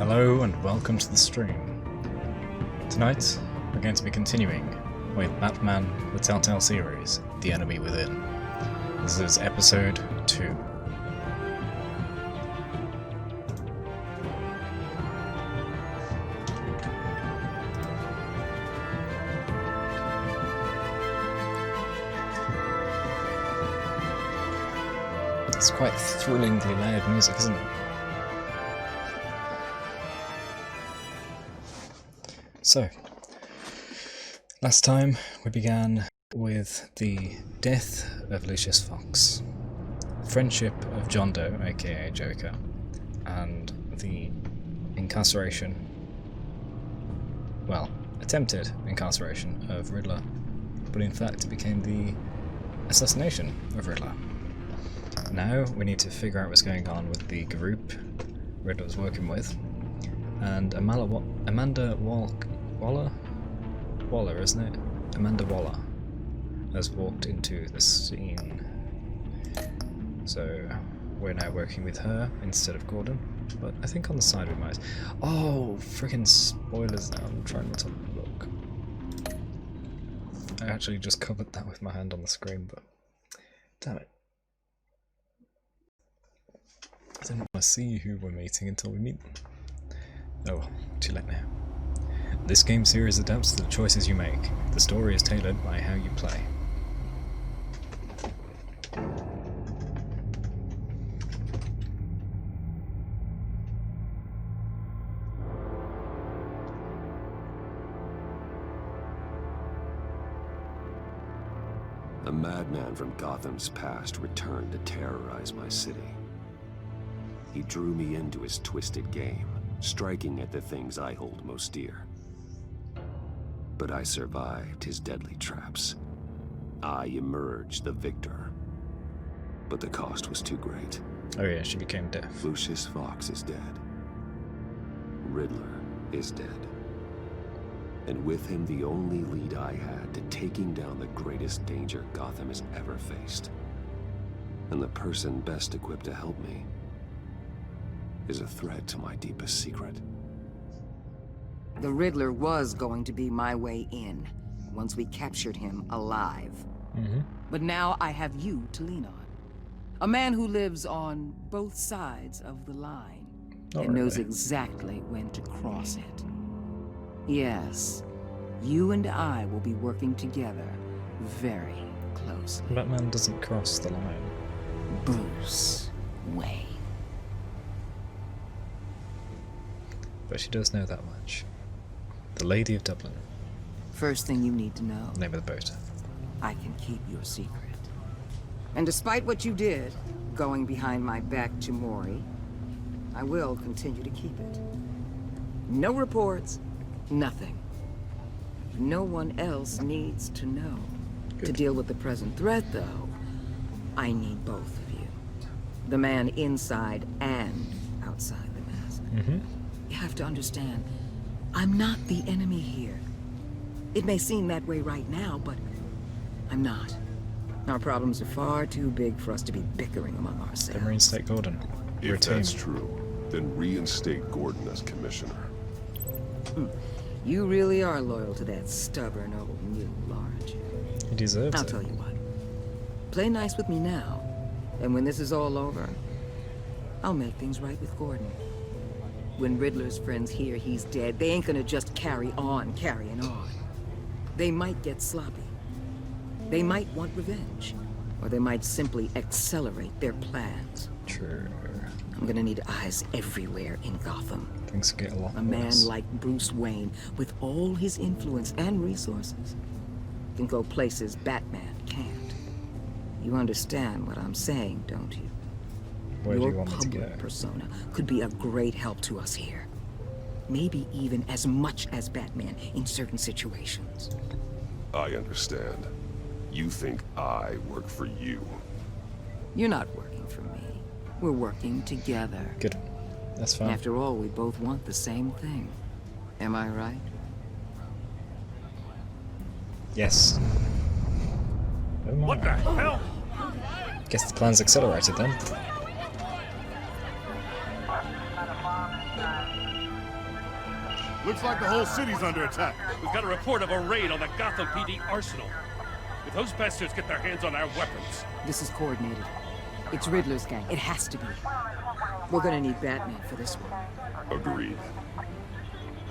Hello and welcome to the stream. Tonight, we're going to be continuing with Batman the Telltale series, The Enemy Within. This is episode 2. It's quite thrillingly loud music, isn't it? So, last time we began with the death of Lucius Fox, friendship of John Doe, aka Joker, and the incarceration, well, attempted incarceration of Riddler, but in fact it became the assassination of Riddler. Now we need to figure out what's going on with the group Riddler was working with, and Amanda Waller, isn't it? Amanda Waller has walked into the scene. So we're now working with her instead of Gordon. But I think on the side we might. Oh, freaking spoilers now. I'm trying not to look. I actually just covered that with my hand on the screen, but damn it. I didn't want to see who we're meeting until we meet them. Oh, too late now. This game series adapts to the choices you make. The story is tailored by how you play. A madman from Gotham's past returned to terrorize my city. He drew me into his twisted game, striking at the things I hold most dear. But I survived his deadly traps. I emerged the victor. But the cost was too great. Oh yeah, she became deaf. Lucius Fox is dead. Riddler is dead. And with him the only lead I had to taking down the greatest danger Gotham has ever faced. And the person best equipped to help me is a threat to my deepest secret. The Riddler was going to be my way in, once we captured him alive. But now I have you to lean on. A man who lives on both sides of the line, and knows exactly when to cross it. Yes, you and I will be working together very closely. Batman doesn't cross the line. Bruce Wayne. But she does know that much. The Lady of Dublin. First thing you need to know. Name of the boat. I can keep your secret. And despite what you did, going behind my back to Maury, I will continue to keep it. No reports, nothing. No one else needs to know. Good. To deal with the present threat, though, I need both of you. The man inside and outside the mask. You have to understand, I'm not the enemy here. It may seem that way right now, but I'm not. Our problems are far too big for us to be bickering among ourselves. Then reinstate Gordon. If that's true, then reinstate Gordon as commissioner. You really are loyal to that stubborn old mule, aren't you? He deserves it. I'll tell you what. Play nice with me now, and when this is all over, I'll make things right with Gordon. When Riddler's friends hear he's dead, they ain't gonna just carry on carrying on. They might get sloppy. They might want revenge. Or they might simply accelerate their plans. True. I'm gonna need eyes everywhere in Gotham. Things get a lot A man worse. like Bruce Wayne, with all his influence and resources, can go places Batman can't. You understand what I'm saying, don't you? Where do Your you want me to go? public persona could be a great help to us here. Maybe even as much as Batman in certain situations. I understand. You think I work for you. You're not working for me. We're working together. Good. That's fine. After all, we both want the same thing. Am I right? Yes. Oh my. What the hell? Guess the plan's accelerated then. Looks like the whole city's under attack. We've got a report of a raid on the Gotham PD arsenal. If those bastards get their hands on our weapons... This is coordinated. It's Riddler's gang. It has to be. We're gonna need Batman for this one. Agreed.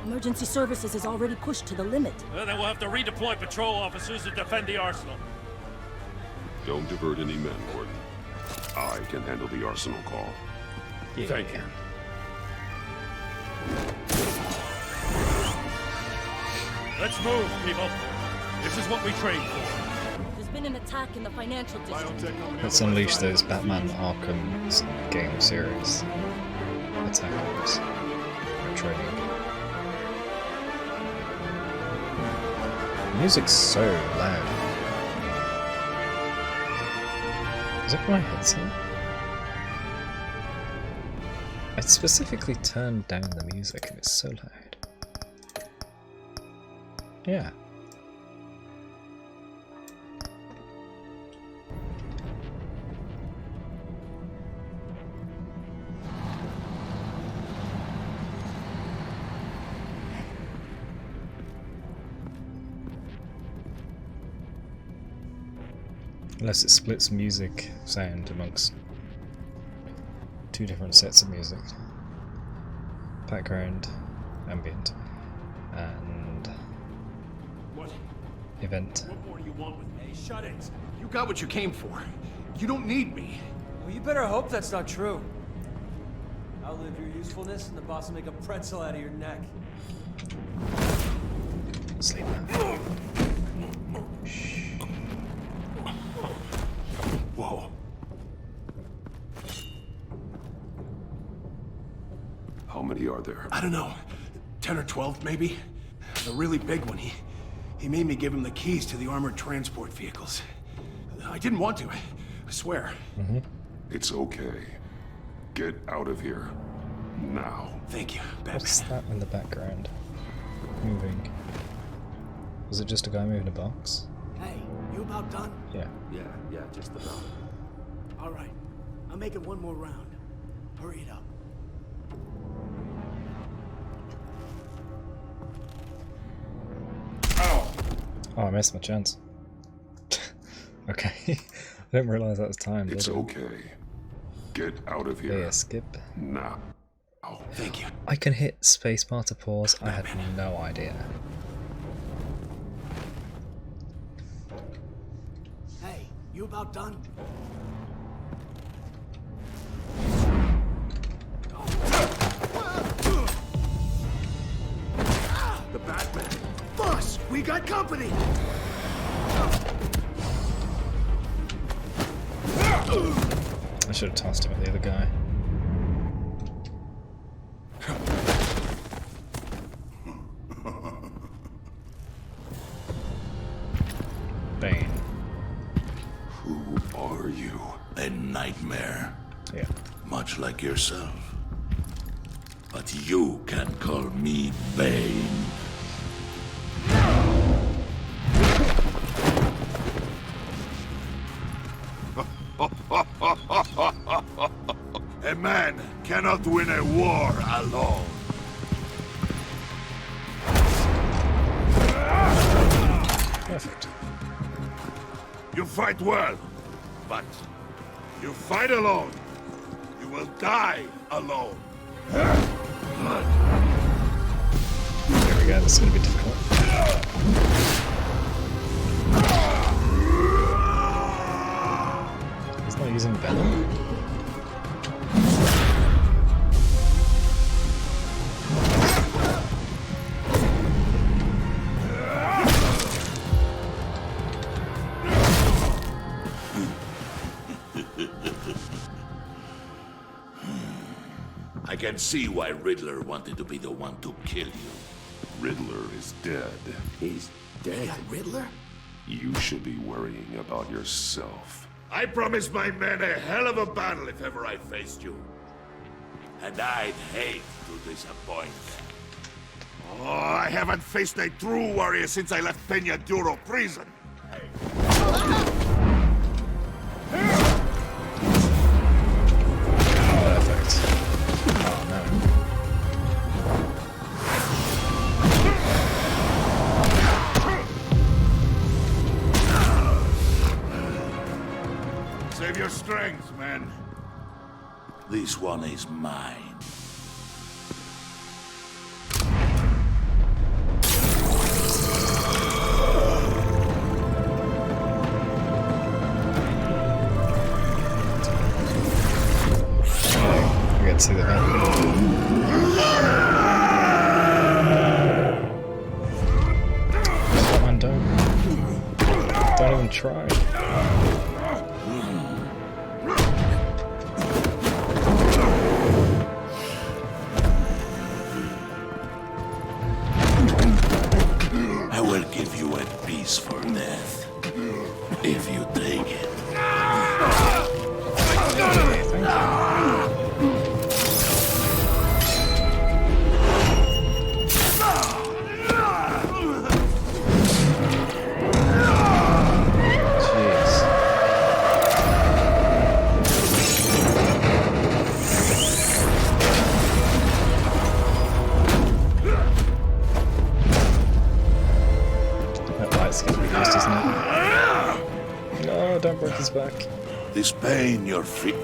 Emergency services is already pushed to the limit. Then we'll have to redeploy patrol officers to defend the arsenal. Don't divert any men, Gordon. I can handle the arsenal call. Yeah. Thank you. Let's move, people. This is what we trained for. There's been an attack in the financial district. Let's unleash those Batman Arkham game series attackers. We're training. The music's so loud. Is it my headset? I specifically turned down the music and it's so loud. Yeah. Unless it splits music sound amongst two different sets of music. Background, ambient, and What? event. What more do you want with me? Shut it. You got what you came for. You don't need me. Well, you better hope that's not true. Outlive your usefulness, and the boss will make a pretzel out of your neck. Sleep now. Whoa. How many are there? I don't know. 10 or 12, maybe? The really big one, he made me give him the keys to the armored transport vehicles. I didn't want to, I swear. It's okay. Get out of here. Now. Thank you, What's Batman. that in the background? Moving. Was it just a guy moving a box? Hey, you about done? Yeah. Yeah, just about. All right. I'll make it one more round. Hurry it up. Oh, I missed my chance. Okay. I didn't realise that was timed. It's did I? okay. Get out of here. Yeah, skip. Now. Thank you. I can hit spacebar to pause. I had no idea. Hey, you about done? The Batman. Boss, we got company. I should have tossed him at the other guy. Bane. Who are you? A nightmare, Yeah. much like yourself. But you can call me Bane. A man cannot win a war alone. Perfect. You fight well, but you fight alone. You will die alone. There we go. This is going to be difficult. He's not using venom. I can see why Riddler wanted to be the one to kill you. Riddler is dead. He's dead. Riddler? You should be worrying about yourself. I promised my men a hell of a battle if ever I faced you. And I'd hate to disappoint them. Oh, I haven't faced a true warrior since I left Peña Duro prison. Perfect. Oh no. your strength, man. This one is mine. You get to see the Come on, don't even try. I will give you a peaceful death, if you take it. No, don't break his back. This pain your feet.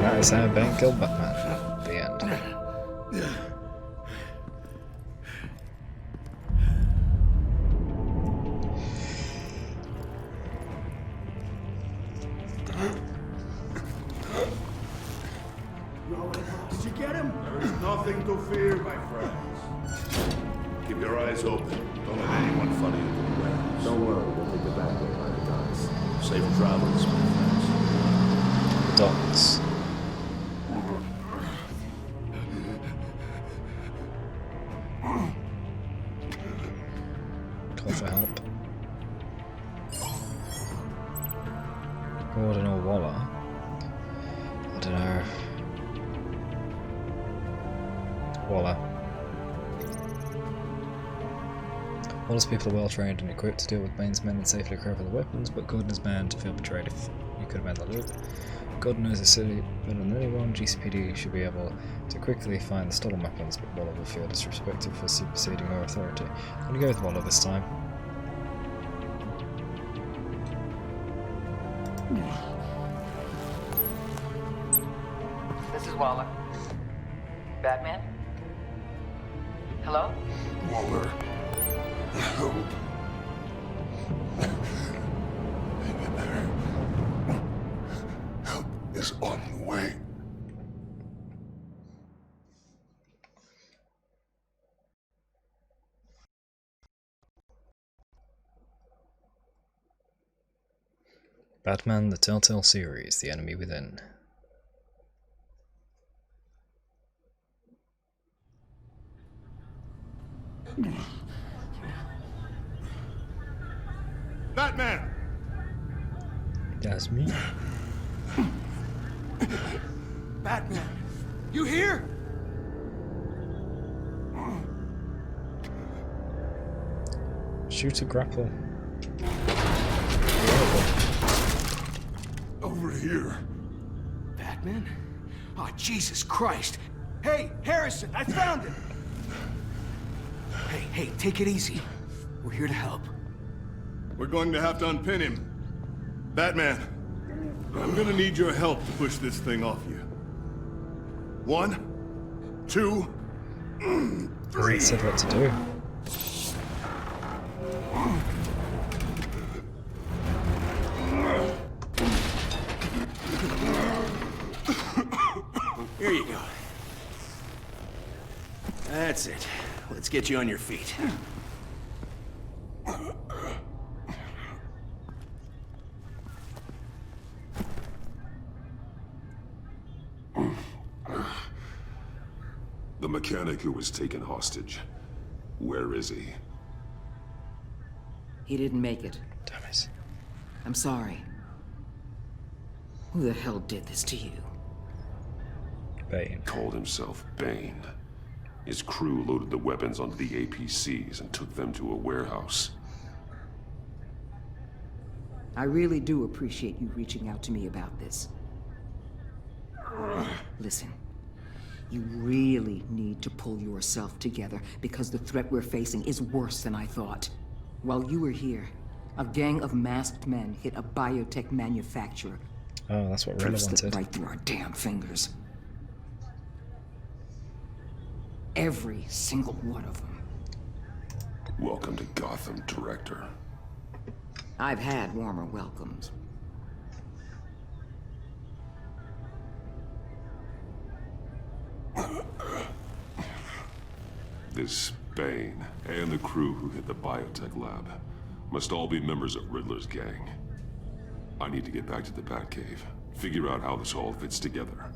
That is how Ben killed Batman. The end. Did you get him? There is nothing to fear, my friends. Keep your eyes open. Don't let anyone funny into the grounds. Don't worry, we'll take the back way by the docks. Safe travels, my friends. Dots. Call for help. Gordon or Waller? I don't know. Waller. Waller's people are well trained and equipped to deal with Bane's men and safely recover the weapons, but Gordon is bound to feel betrayed if you could amend the loop. Gordon knows the city better than anyone. GCPD should be able to quickly find the stolen weapons, but Waller will feel disrespected for superseding her authority. I'm going to go with Waller this time. This is Waller. Batman? Hello? Waller. Help. Hang in there. Help is on the way. Batman, the Telltale series, The Enemy Within. Batman! That's me. Batman, you here? Shoot a grapple. Over here. Batman? Oh, Jesus Christ. Hey, Harrison, I found him! Hey, take it easy. We're here to help. We're going to have to unpin him. Batman, I'm gonna need your help to push this thing off you. 1, 2, 3. Hasn't said what to do. Here you go. That's it. Let's get you on your feet. The mechanic who was taken hostage. Where is he? He didn't make it. Damn it. I'm sorry. Who the hell did this to you? Bane. Called himself Bane. His crew loaded the weapons onto the APCs and took them to a warehouse. I really do appreciate you reaching out to me about this. Listen, you really need to pull yourself together because the threat we're facing is worse than I thought. While you were here, a gang of masked men hit a biotech manufacturer. Oh, that's what Rilla Slipped wanted. right through our damn fingers. Every single one of them. Welcome to Gotham, Director. I've had warmer welcomes. This Bane and the crew who hit the biotech lab must all be members of Riddler's gang. I need to get back to the Batcave, figure out how this all fits together.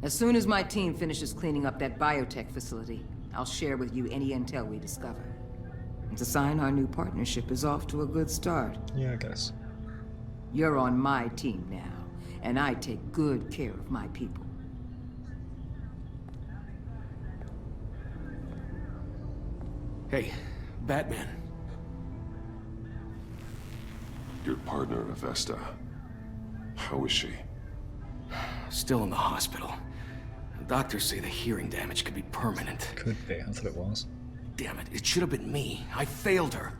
As soon as my team finishes cleaning up that biotech facility, I'll share with you any intel we discover. It's a sign our new partnership is off to a good start. Yeah, I guess. You're on my team now, and I take good care of my people. Hey, Batman. Your partner, Avesta. How is she? Still in the hospital. The doctors say the hearing damage could be permanent. Could be. I thought it was. Damn it, it should have been me. I failed her.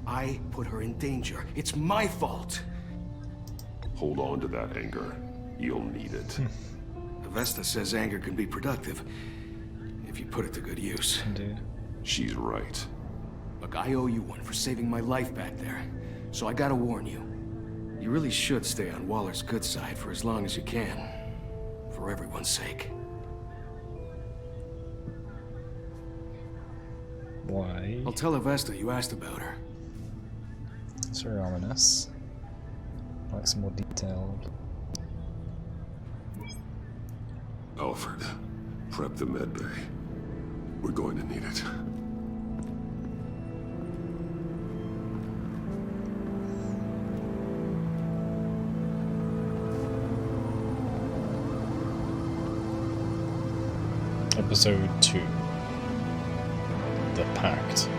I put her in danger. It's my fault. Hold on to that anger. You'll need it. Avesta says anger can be productive, if you put it to good use. Indeed. She's right. Look, I owe you one for saving my life back there, so I gotta warn you. You really should stay on Waller's good side for as long as you can. For everyone's sake. Why? I'll tell Avesta you asked about her. It's very ominous. I like some more detailed. Alfred, prep the medbay. We're going to need it. Episode 2. The Pact.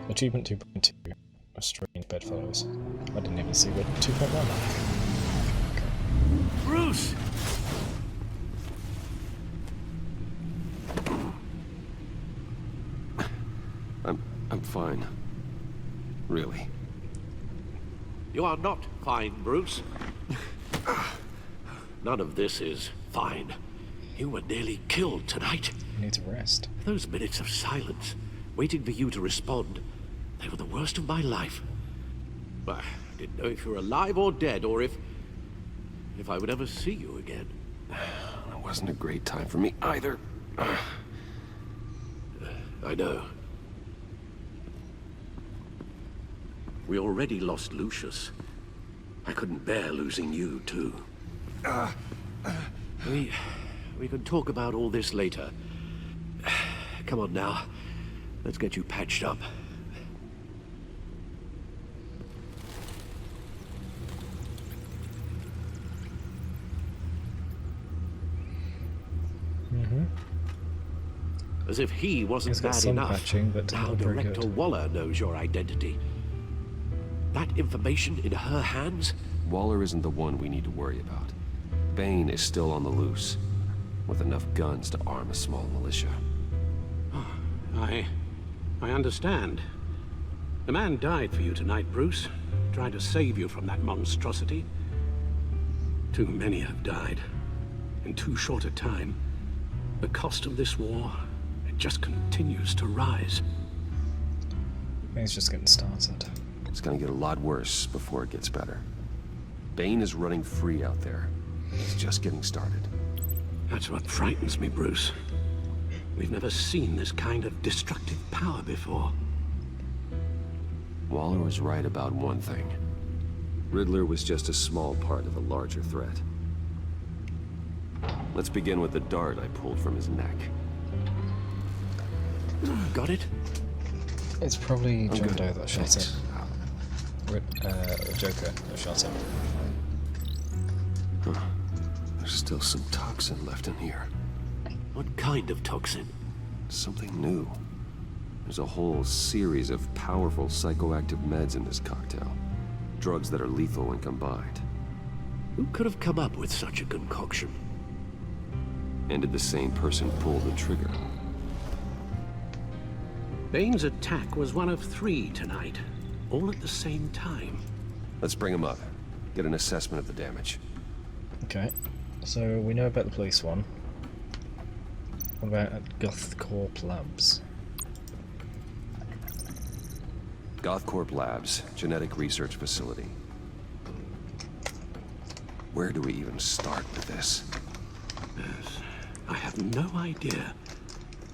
Achievement 2.2. A strange bedfellows. I didn't even see what 2.1. Bruce! I'm fine. Really. You are not fine, Bruce. None of this is fine. You were nearly killed tonight. You need to rest. Those minutes of silence, waiting for you to respond, they were the worst of my life. I didn't know if you were alive or dead, or if I would ever see you again. It wasn't a great time for me either. I know. We already lost Lucius. I couldn't bear losing you, too. We can talk about all this later. Come on now. Let's get you patched up. As if he wasn't He's got bad some enough. patching, but Now not very Director good. Waller knows your identity. That information in her hands? Waller isn't the one we need to worry about. Bane is still on the loose, with enough guns to arm a small militia. I understand. The man died for you tonight, Bruce. Trying to save you from that monstrosity. Too many have died. In too short a time. The cost of this war, it just continues to rise. He's just getting started. It's gonna get a lot worse before it gets better. Bane is running free out there. He's just getting started. That's what frightens me, Bruce. We've never seen this kind of destructive power before. Waller was right about one thing. Riddler was just a small part of a larger threat. Let's begin with the dart I pulled from his neck. Got it? It's probably John Doe that shot it. Joker shot him. Huh. There's still some toxin left in here. What kind of toxin? Something new. There's a whole series of powerful psychoactive meds in this cocktail. Drugs that are lethal when combined. Who could have come up with such a concoction? And did the same person pull the trigger? Bane's attack was one of 3 tonight, all at the same time. Let's bring him up. Get an assessment of the damage. Okay, so we know about the police one. What about Gothcorp Labs? Gothcorp Labs, genetic research facility. Where do we even start with this? Yes, I have no idea.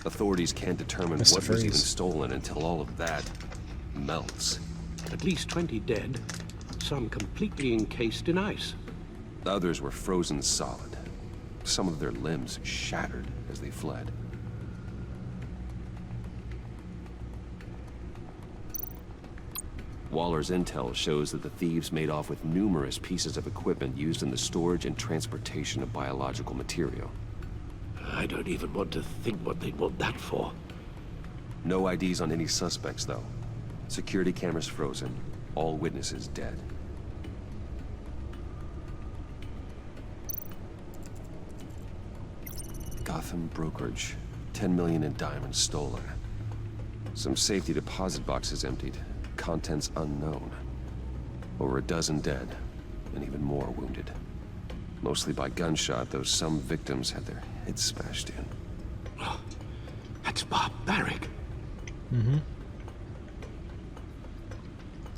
Authorities can't determine Mr. what was even Freeze. stolen until all of that melts. At least 20 dead, some completely encased in ice. Others were frozen solid. Some of their limbs shattered as they fled. Waller's intel shows that the thieves made off with numerous pieces of equipment used in the storage and transportation of biological material. I don't even want to think what they'd want that for. No IDs on any suspects, though. Security cameras frozen. All witnesses dead. Gotham brokerage. 10 million in diamonds stolen. Some safety deposit boxes emptied. Contents unknown. Over a dozen dead, and even more wounded. Mostly by gunshot, though some victims had their heads smashed in. Oh, that's barbaric. Mm-hmm.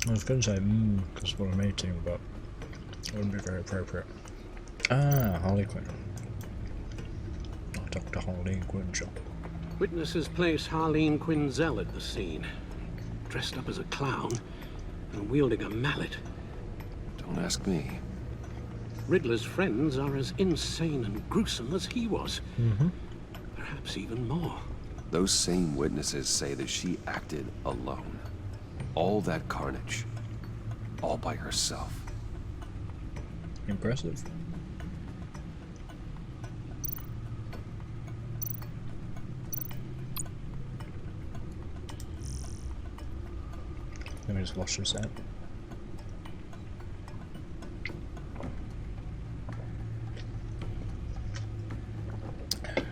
I was going to say, because what I'm eating, but it wouldn't be very appropriate. Ah, Harley Quinn. Oh, Dr. Harley Quinn. Witnesses place Harleen Quinzel at the scene. Dressed up as a clown and wielding a mallet. Don't ask me. Riddler's friends are as insane and gruesome as he was. Mm-hmm. Perhaps even more. Those same witnesses say that she acted alone. All that carnage. All by herself. Impressive. Let me just wash this out.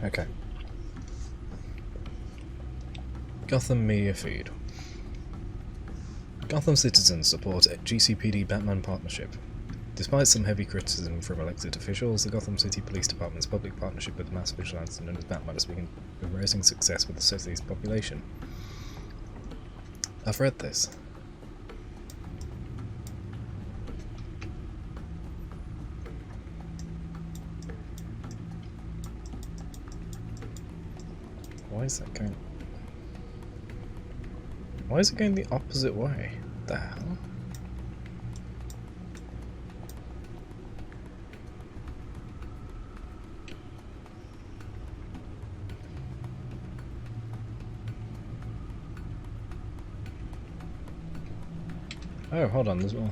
Okay. Gotham Media Feed. Gotham citizens support a GCPD Batman partnership. Despite some heavy criticism from elected officials, the Gotham City Police Department's public partnership with the mass vigilante known as Batman has been a rising success with the city's population. I've read this. Why is that going? Why is it going the opposite way? The hell? Oh, hold on, there's more.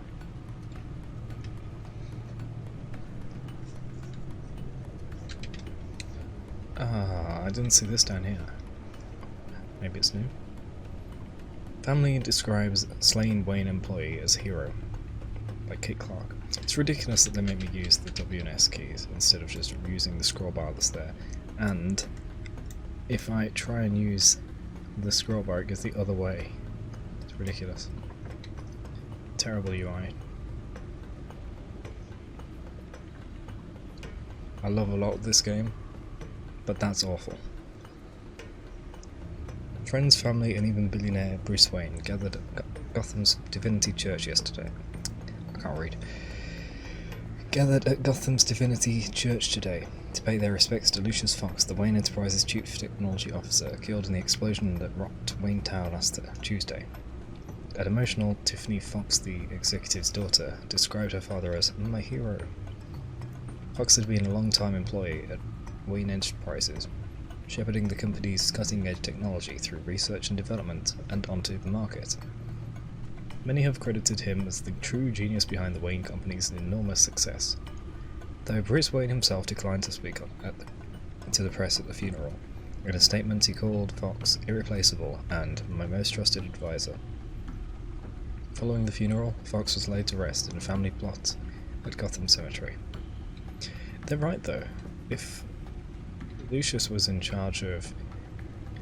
Ah, I didn't see this down here. Maybe it's new. Family describes slain Wayne employee as hero. By Kit Clark. It's ridiculous that they make me use the W and S keys instead of just using the scroll bar that's there. And if I try and use the scroll bar, it goes the other way. It's ridiculous. Terrible UI. I love a lot of this game, but that's awful. Friends, family, and even billionaire Bruce Wayne gathered at Gotham's Divinity Church yesterday. I can't read. Gathered at Gotham's Divinity Church today to pay their respects to Lucius Fox, the Wayne Enterprises Chief Technology Officer, killed in the explosion that rocked Wayne Tower last Tuesday. An emotional Tiffany Fox, the executive's daughter, described her father as my hero. Fox had been a long-time employee at Wayne Enterprises, shepherding the company's cutting-edge technology through research and development and onto the market. Many have credited him as the true genius behind the Wayne Company's enormous success, though Bruce Wayne himself declined to speak to the press at the funeral. In a statement, he called Fox irreplaceable and my most trusted advisor. Following the funeral, Fox was laid to rest in a family plot at Gotham Cemetery. They're right though. If Lucius was in charge of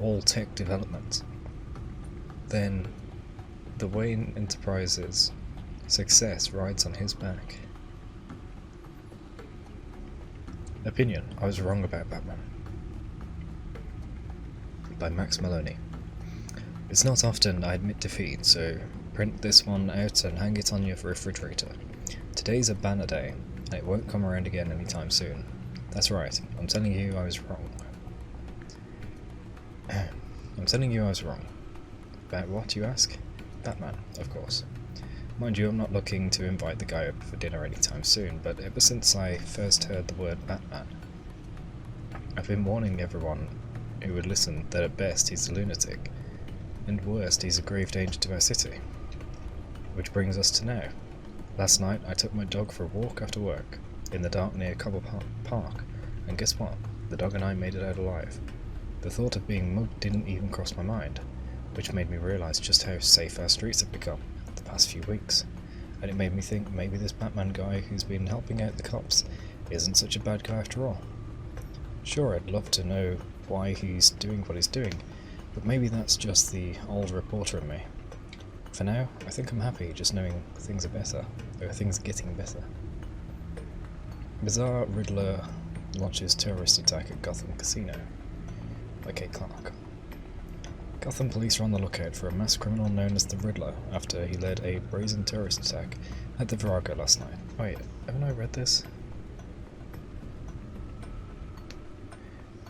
all tech development, then the Wayne Enterprises' success rides on his back. Opinion: I was wrong about Batman. By Max Maloney. It's not often I admit defeat, so print this one out and hang it on your refrigerator. Today's a banner day, and it won't come around again anytime soon. That's right, I'm telling you I was wrong. I'm telling you I was wrong. About what, you ask? Batman, of course. Mind you, I'm not looking to invite the guy up for dinner anytime soon, but ever since I first heard the word Batman, I've been warning everyone who would listen that at best he's a lunatic, and worst he's a grave danger to our city. Which brings us to now. Last night I took my dog for a walk after work, in the dark near Cobble Park, and guess what? The dog and I made it out alive. The thought of being mugged didn't even cross my mind, which made me realise just how safe our streets have become the past few weeks, and it made me think maybe this Batman guy who's been helping out the cops isn't such a bad guy after all. Sure, I'd love to know why he's doing what he's doing, but maybe that's just the old reporter in me. For now, I think I'm happy just knowing things are better, or things are getting better. Bizarre Riddler launches terrorist attack at Gotham Casino by Kate Clark. Gotham police are on the lookout for a masked criminal known as the Riddler after he led a brazen terrorist attack at the Virago last night. Wait, haven't I read this?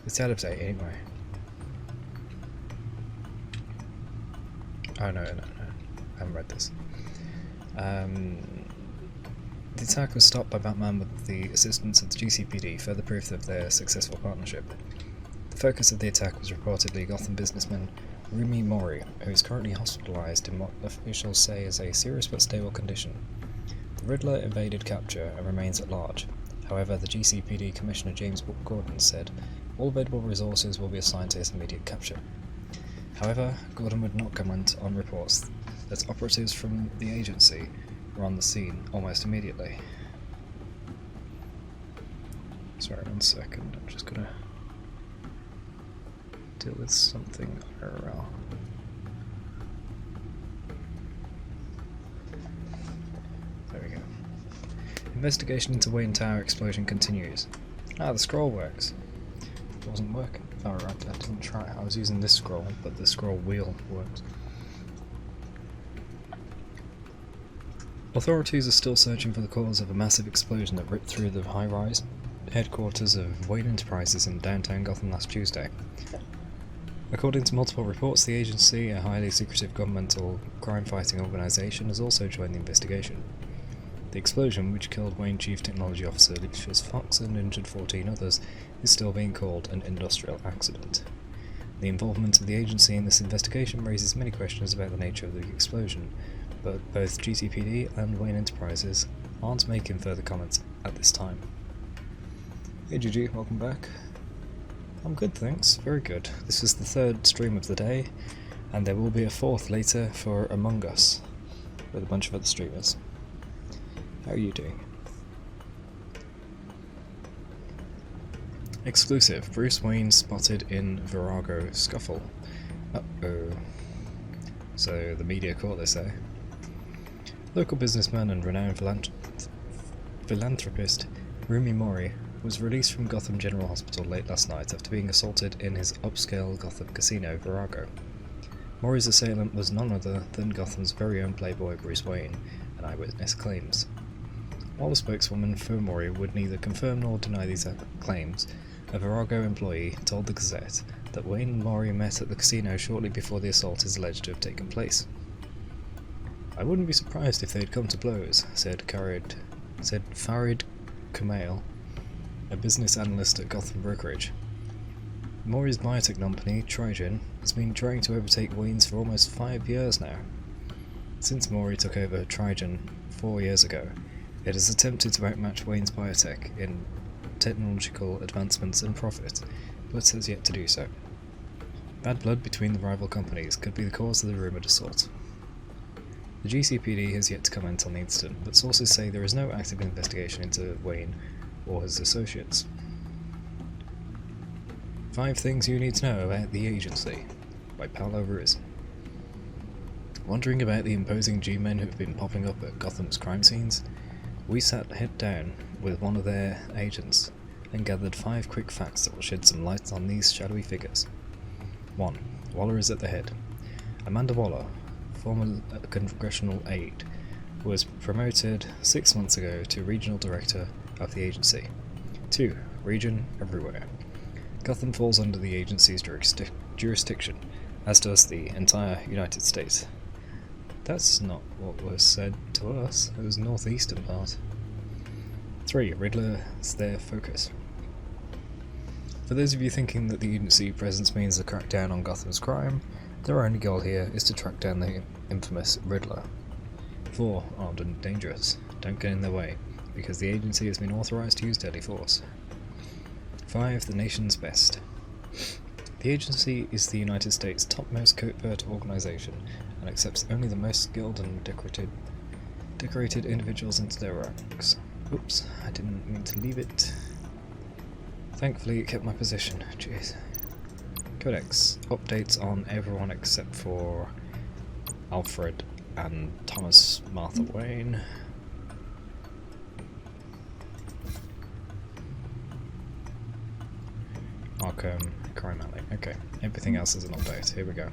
It's out of date anyway. Oh no, I haven't read this. The attack was stopped by Batman with the assistance of the GCPD, further proof of their successful partnership. The focus of the attack was reportedly Gotham businessman Rumi Mori, who is currently hospitalized in what officials say is a serious but stable condition. The Riddler evaded capture and remains at large. However, the GCPD Commissioner James Gordon said all available resources will be assigned to his immediate capture. However, Gordon would not comment on reports that operatives from the agency were on the scene almost immediately. Sorry, 1 second, I'm just gonna deal with something IRL. There we go. Investigation into Wayne Tower explosion continues. Ah, the scroll works. It wasn't working. Alright, I didn't try. I was using this scroll, but the scroll wheel works. Authorities are still searching for the cause of a massive explosion that ripped through the high-rise headquarters of Wayne Enterprises in downtown Gotham last Tuesday. According to multiple reports, the agency, a highly secretive governmental crime-fighting organisation, has also joined the investigation. The explosion, which killed Wayne Chief Technology Officer Lucius Fox and injured 14 others, is still being called an industrial accident. The involvement of the agency in this investigation raises many questions about the nature of the explosion, but both GCPD and Wayne Enterprises aren't making further comments at this time. Hey GG, welcome back. I'm good, thanks. Very good. This is the third stream of the day, and there will be a fourth later for Among Us, with a bunch of other streamers. How are you doing? Exclusive. Bruce Wayne spotted in Virago scuffle. Uh-oh. So the media caught this, eh? Local businessman and renowned philanthropist Rumi Mori was released from Gotham General Hospital late last night after being assaulted in his upscale Gotham casino, Virago. Mori's assailant was none other than Gotham's very own playboy Bruce Wayne, an eyewitness claims. While the spokeswoman for Mori would neither confirm nor deny these claims, a Virago employee told the Gazette that Wayne and Mori met at the casino shortly before the assault is alleged to have taken place. I wouldn't be surprised if they'd come to blows, said Farid Kumail, a business analyst at Gotham Brokerage. Mori's biotech company, Trigen, has been trying to overtake Wayne's for almost 5 years now. Since Mori took over Trigen 4 years ago, it has attempted to outmatch Wayne's biotech in technological advancements and profit, but has yet to do so. Bad blood between the rival companies could be the cause of the rumoured assault. The GCPD has yet to comment on the incident, but sources say there is no active investigation into Wayne or his associates. 5 Things You Need to Know About the Agency by Paolo Ruiz. Wondering about the imposing G-men who have been popping up at Gotham's crime scenes, we sat head down with one of their agents and gathered 5 quick facts that will shed some light on these shadowy figures. 1. Waller is at the head. Amanda Waller, former congressional aide, was promoted 6 months ago to regional director of the agency. 2. Region everywhere. Gotham falls under the agency's jurisdiction, as does the entire United States. That's not what was said to us, it was the northeastern part. 3. Riddler is their focus. For those of you thinking that the agency presence means a crackdown on Gotham's crime, their only goal here is to track down the infamous Riddler. 4. Armed and dangerous. Don't get in their way, because the agency has been authorized to use deadly force. 5. The nation's best. The agency is the United States' topmost covert organization and accepts only the most skilled and decorated individuals into their ranks. Oops, I didn't mean to leave it. Thankfully it kept my position. Jeez. Codex. Updates on everyone except for Alfred and Thomas Martha Wayne. Arkham, Crime Alley. Okay, everything else is an update. Here we go.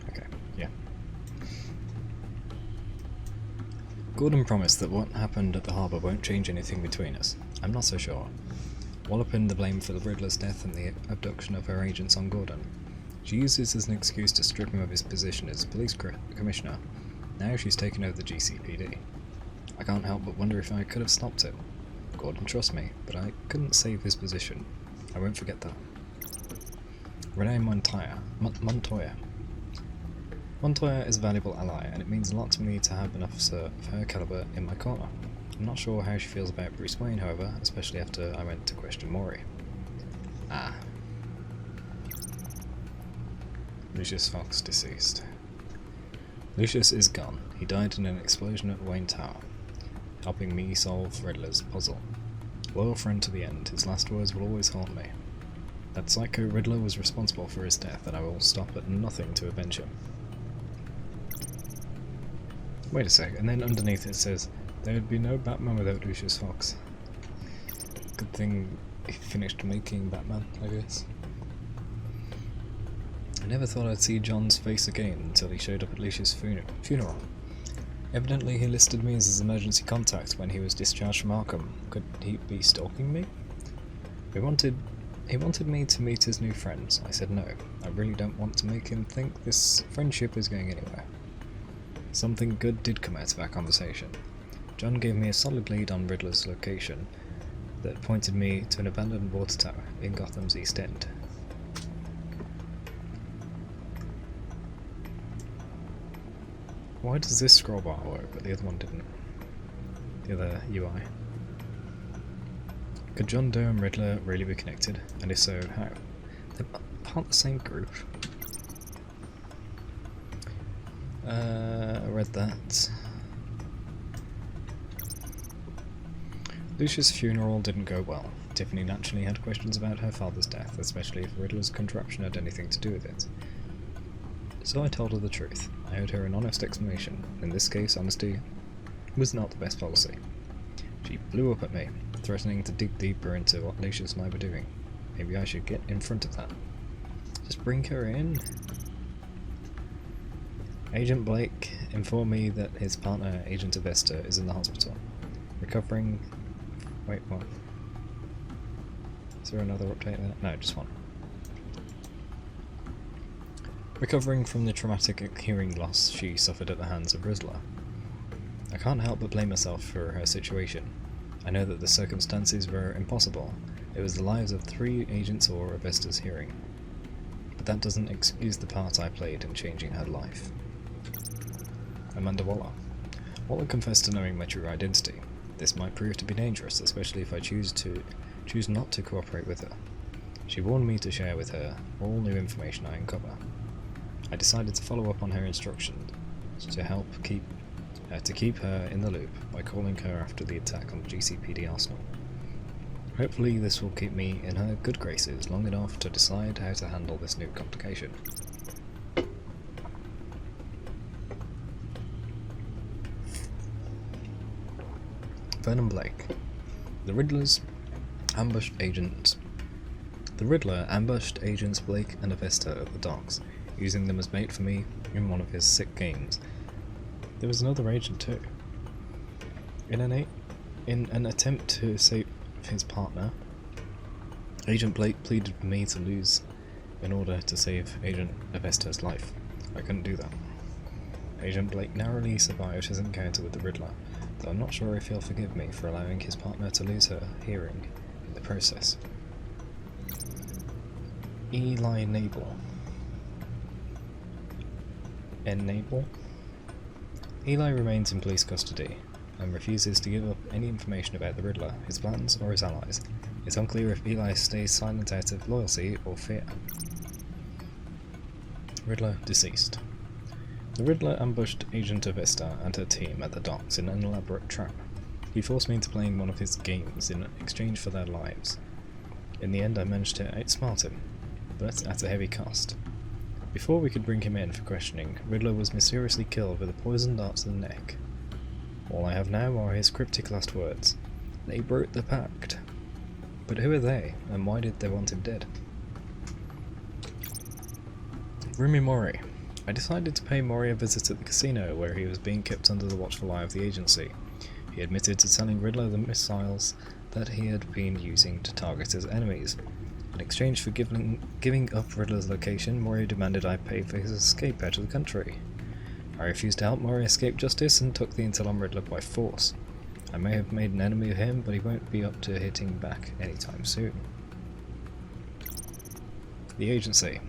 Okay, yeah. Gordon promised that what happened at the harbour won't change anything between us. I'm not so sure. Waller pinned the blame for the Riddler's death and the abduction of her agents on Gordon. She used this as an excuse to strip him of his position as police commissioner. Now she's taken over the GCPD. I can't help but wonder if I could have stopped it. Gordon trusts me, but I couldn't save his position. I won't forget that. Renee Montoya. Montoya is a valuable ally, and it means a lot to me to have an officer of her caliber in my corner. I'm not sure how she feels about Bruce Wayne, however, especially after I went to question Mori. Ah. Lucius Fox deceased. Lucius is gone. He died in an explosion at Wayne Tower, helping me solve Riddler's puzzle. Loyal friend to the end, his last words will always haunt me. That psycho Riddler was responsible for his death, and I will stop at nothing to avenge him. Wait a sec, and then underneath it says, there would be no Batman without Lucius Fox. Good thing he finished making Batman, I guess. I never thought I'd see John's face again until he showed up at Lucius' funeral. Evidently he listed me as his emergency contact when he was discharged from Arkham. Could he be stalking me? He wanted me to meet his new friends. I said no. I really don't want to make him think this friendship is going anywhere. Something good did come out of our conversation. John gave me a solid lead on Riddler's location that pointed me to an abandoned water tower in Gotham's East End. Why does this scroll bar work, but the other one didn't? The other UI. Could John Doe and Riddler really be connected? And if so, how? They're part of the same group. I read that. Lucia's funeral didn't go well. Tiffany naturally had questions about her father's death, especially if Riddler's contraption had anything to do with it. So I told her the truth. I owed her an honest explanation. In this case, honesty was not the best policy. She blew up at me, threatening to dig deeper into what Lucius and I were doing. Maybe I should get in front of that. Just bring her in. Agent Blake informed me that his partner, Agent Avesta, is in the hospital. Recovering... Wait, what? Is there another update there? No, just one. Recovering from the traumatic hearing loss she suffered at the hands of Riddler. I can't help but blame myself for her situation. I know that the circumstances were impossible. It was the lives of 3 agents or Avesta's hearing. But that doesn't excuse the part I played in changing her life. Amanda Waller. Waller confessed to knowing my true identity. This might prove to be dangerous, especially if I choose not to cooperate with her. She warned me to share with her all new information I uncover. I decided to follow up on her instructions to keep her in the loop by calling her after the attack on the GCPD arsenal. Hopefully this will keep me in her good graces long enough to decide how to handle this new complication. Vernon Blake. The Riddler ambushed agents Blake and Avesta at the docks, using them as bait for me in one of his sick games. There was another agent too. In an attempt to save his partner, Agent Blake pleaded with me to lose in order to save Agent Avesta's life. I couldn't do that. Agent Blake narrowly survived his encounter with the Riddler, though I'm not sure if he'll forgive me for allowing his partner to lose her hearing in the process. Eli Nabel. Nabel? Eli remains in police custody and refuses to give up any information about the Riddler, his plans, or his allies. It's unclear if Eli stays silent out of loyalty or fear. Riddler deceased. The Riddler ambushed Agent Avesta and her team at the docks in an elaborate trap. He forced me into playing one of his games in exchange for their lives. In the end I managed to outsmart him, but at a heavy cost. Before we could bring him in for questioning, Riddler was mysteriously killed with a poisoned dart to the neck. All I have now are his cryptic last words. They broke the pact. But who are they, and why did they want him dead? Rumi Mori. I decided to pay Mori a visit at the casino where he was being kept under the watchful eye of the agency. He admitted to telling Riddler the missiles that he had been using to target his enemies. In exchange for giving up Riddler's location, Mori demanded I pay for his escape out of the country. I refused to help Mori escape justice and took the intel on Riddler by force. I may have made an enemy of him, but he won't be up to hitting back anytime soon. The Agency.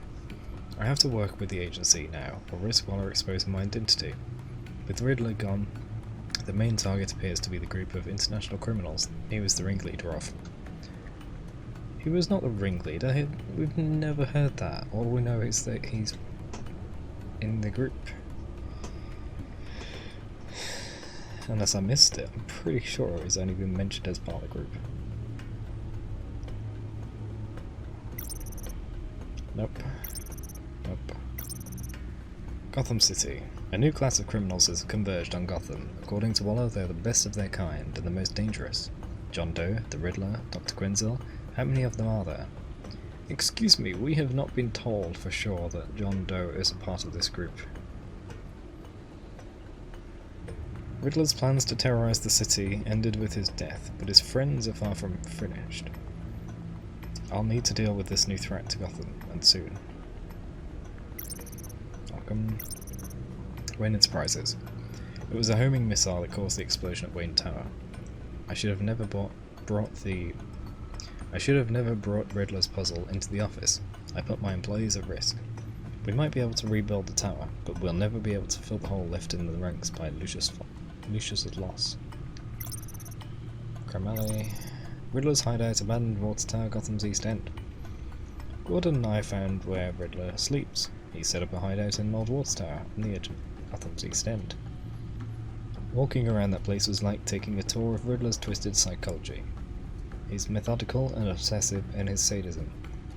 I have to work with the Agency now, or risk Waller exposing my identity. With Riddler gone, the main target appears to be the group of international criminals he was the ringleader of. He was not the ringleader, we've never heard that. All we know is that he's in the group. Unless I missed it, I'm pretty sure he's only been mentioned as part of the group. Nope. Nope. Gotham City. A new class of criminals has converged on Gotham. According to Waller, they're the best of their kind and the most dangerous. John Doe, the Riddler, Dr. Quinzel. How many of them are there? Excuse me, we have not been told for sure that John Doe is a part of this group. Riddler's plans to terrorize the city ended with his death, but his friends are far from finished. I'll need to deal with this new threat to Gotham, and soon. Welcome. Wayne Enterprises. It was a homing missile that caused the explosion at Wayne Tower. I should have never brought Riddler's puzzle into the office. I put my employees at risk. We might be able to rebuild the tower, but we'll never be able to fill the hole left in the ranks by Lucius's loss. Cramelli. Riddler's hideout, abandoned water tower, Gotham's East End. Gordon and I found where Riddler sleeps. He set up a hideout in an old water tower on the edge of Gotham's East End. Walking around that place was like taking a tour of Riddler's twisted psychology. He's methodical and obsessive in his sadism,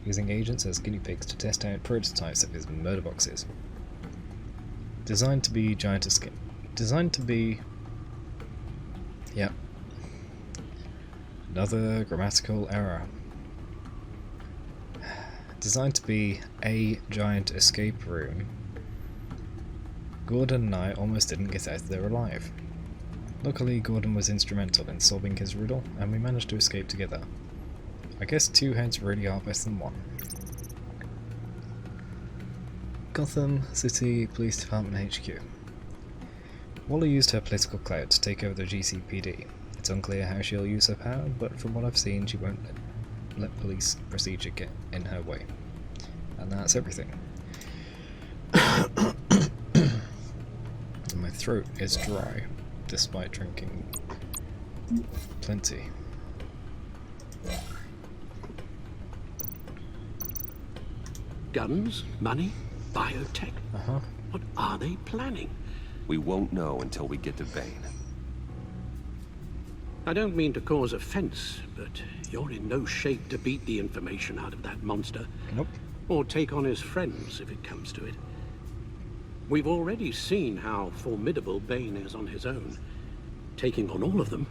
using agents as guinea pigs to test out prototypes of his murder boxes. Designed to be giant escape. Yep. Another grammatical error. Designed to be a giant escape room. Gordon and I almost didn't get out of there alive. Luckily, Gordon was instrumental in solving his riddle, and we managed to escape together. I guess 2 heads really are better than 1. Gotham City Police Department HQ. Waller used her political clout to take over the GCPD. It's unclear how she'll use her power, but from what I've seen, she won't let police procedure get in her way. And that's everything. My throat is dry, despite drinking plenty. Guns, money, biotech. Uh-huh. What are they planning? We won't know until we get to Bane. I don't mean to cause offense, but you're in no shape to beat the information out of that monster. Nope. Or take on his friends, if it comes to it. We've already seen how formidable Bane is on his own. Taking on all of them,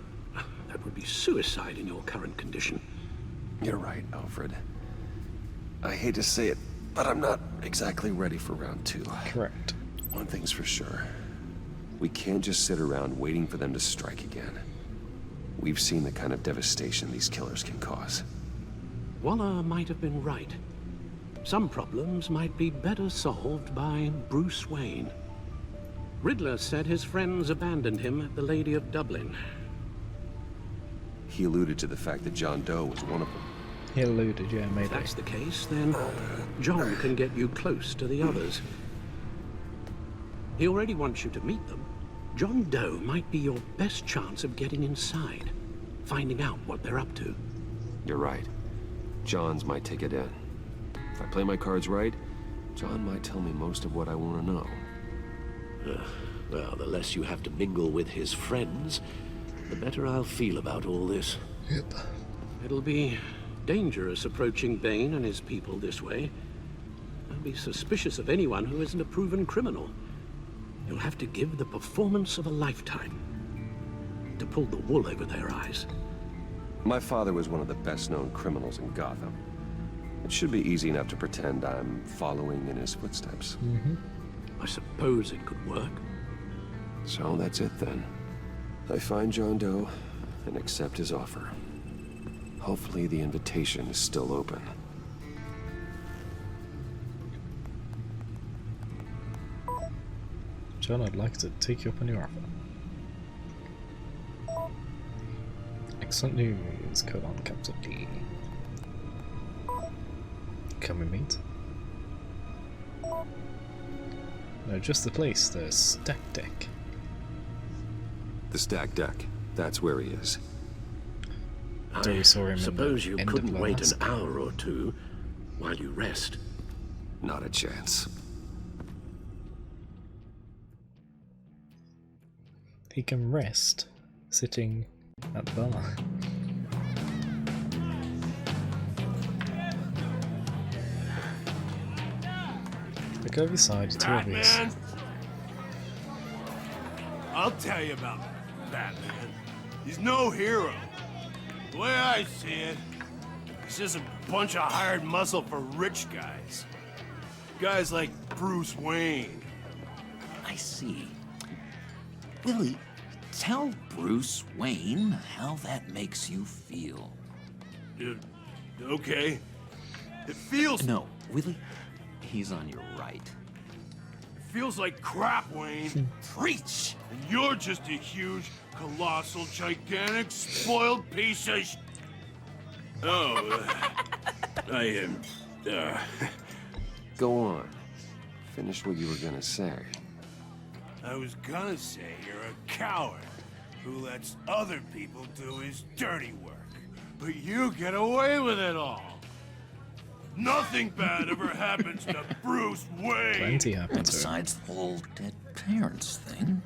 that would be suicide in your current condition. You're right, Alfred. I hate to say it, but I'm not exactly ready for round 2. Correct. One thing's for sure. We can't just sit around waiting for them to strike again. We've seen the kind of devastation these killers can cause. Waller might have been right. Some problems might be better solved by Bruce Wayne. Riddler said his friends abandoned him at the Lady of Dublin. He alluded to the fact that John Doe was one of them. He alluded, yeah, maybe. If that's the case, then John can get you close to the others. He already wants you to meet them. John Doe might be your best chance of getting inside, finding out what they're up to. You're right. John's might take it in. If I play my cards right, John might tell me most of what I want to know. Well, the less you have to mingle with his friends, the better I'll feel about all this. Yep. It'll be dangerous approaching Bane and his people this way. I'll be suspicious of anyone who isn't a proven criminal. You'll have to give the performance of a lifetime to pull the wool over their eyes. My father was one of the best-known criminals in Gotham. It should be easy enough to pretend I'm following in his footsteps. Mm-hmm. I suppose it could work. So that's it then. I find John Doe and accept his offer. Hopefully the invitation is still open. John, I'd like to take you up on your offer. Excellent news, capital D. Can we meet? No, just the place, the stack deck. The stack deck. That's where he is. We saw him Suppose you end of couldn't wait an last. hour or two while you rest. Not a chance. He can rest sitting at the bar. Look over your side, it's too obvious. Batman? I'll tell you about Batman. He's no hero. The way I see it, he's just a bunch of hired muscle for rich guys. Guys like Bruce Wayne. I see. Willie, tell Bruce Wayne how that makes you feel. Okay. It feels... No, Willie, he's on your right. It feels like crap, Wayne. Preach! And you're just a huge, colossal, gigantic, spoiled piece of I am... Go on. Finish what you were gonna say. I was gonna say you're a coward who lets other people do his dirty work. But you get away with it all. Nothing bad ever happens to Bruce Wayne. Plenty happened to him. Besides the whole dead parents thing.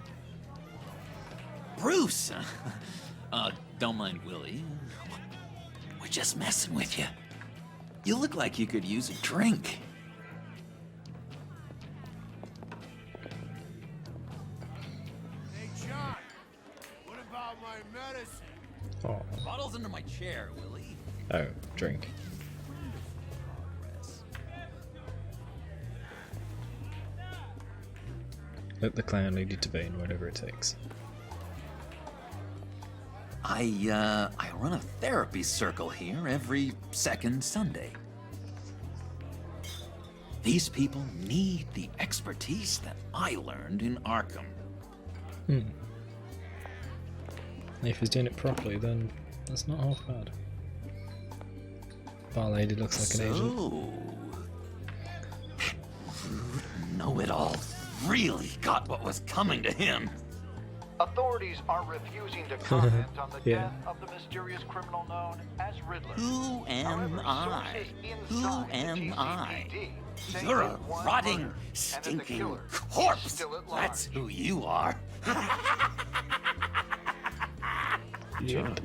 Bruce! Don't mind Willie. We're just messing with you. You look like you could use a drink. Hey, John. What about my medicine? Oh. Bottle's under my chair, Willie. Oh, drink. Let the clown lead you to Bane, whatever it takes. I run a therapy circle here every second Sunday. These people need the expertise that I learned in Arkham. If he's doing it properly, then that's not half bad. Bar lady looks like an agent. Know-it-all really got what was coming to him. Authorities are refusing to comment on the death of the mysterious criminal known as Riddler. Who am However, I? sources Who inside the am I? GCPD say You're that a one rotting, murder, and that the stinking killer is corpse. still at large. That's who you are. John,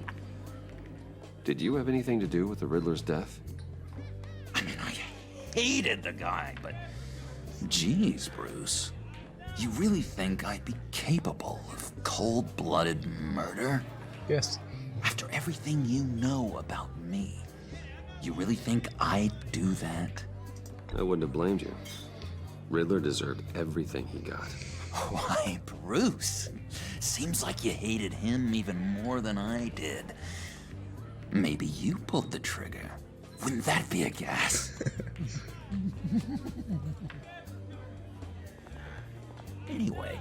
did you have anything to do with the Riddler's death? I mean, I hated the guy, but geez, Bruce. You really think I'd be capable of cold-blooded murder? Yes. After everything you know about me, you really think I'd do that? I wouldn't have blamed you. Riddler deserved everything he got. Why, Bruce? Seems like you hated him even more than I did. Maybe you pulled the trigger. Wouldn't that be a gas? Anyway,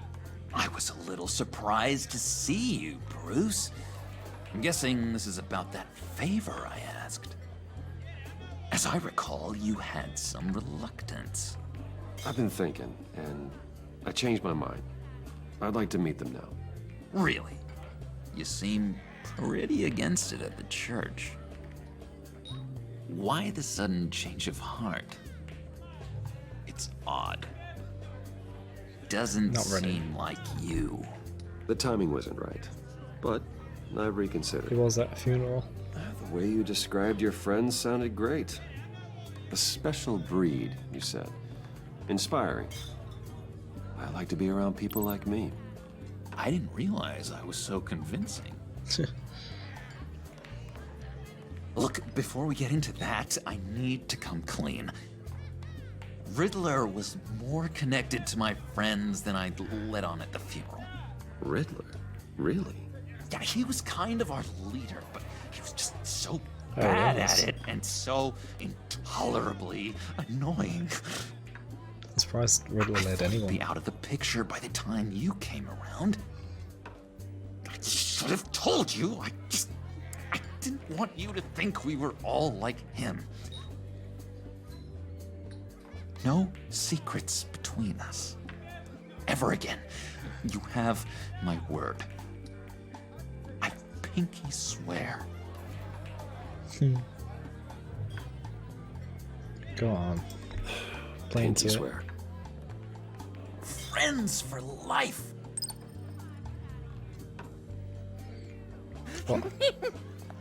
I was a little surprised to see you, Bruce. I'm guessing this is about that favor I asked. As I recall, you had some reluctance. I've been thinking, and I changed my mind. I'd like to meet them now. Really? You seem pretty against it at the church. Why the sudden change of heart? It's odd. Doesn't Not ready. seem like you. The timing wasn't right, but I reconsidered. He was at a funeral. The way you described your friends sounded great. A special breed, you said. Inspiring. I like to be around people like me. I didn't realize I was so convincing. Look, before we get into that, I need to come clean. Riddler was more connected to my friends than I'd let on at the funeral. Riddler? Really? Yeah, he was kind of our leader, but he was just so Oh, bad yes. at it and so intolerably annoying. I'm surprised Riddler led anyone. Be out of the picture by the time you came around. I should have told you. I didn't want you to think we were all like him. No secrets between us. Ever again. You have my word. I pinky swear. Go on. Plain Pinky to swear. Friends for life. What?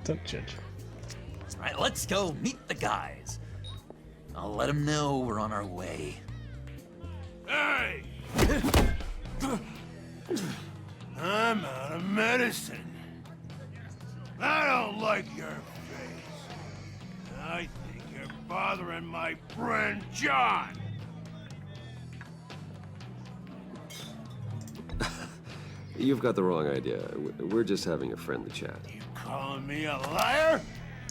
Don't judge. All right, let's go meet the guys. I'll let them know we're on our way. Hey! I'm out of medicine. I don't like your face. I think you're bothering my friend John. You've got the wrong idea. We're just having a friendly chat. You calling me a liar?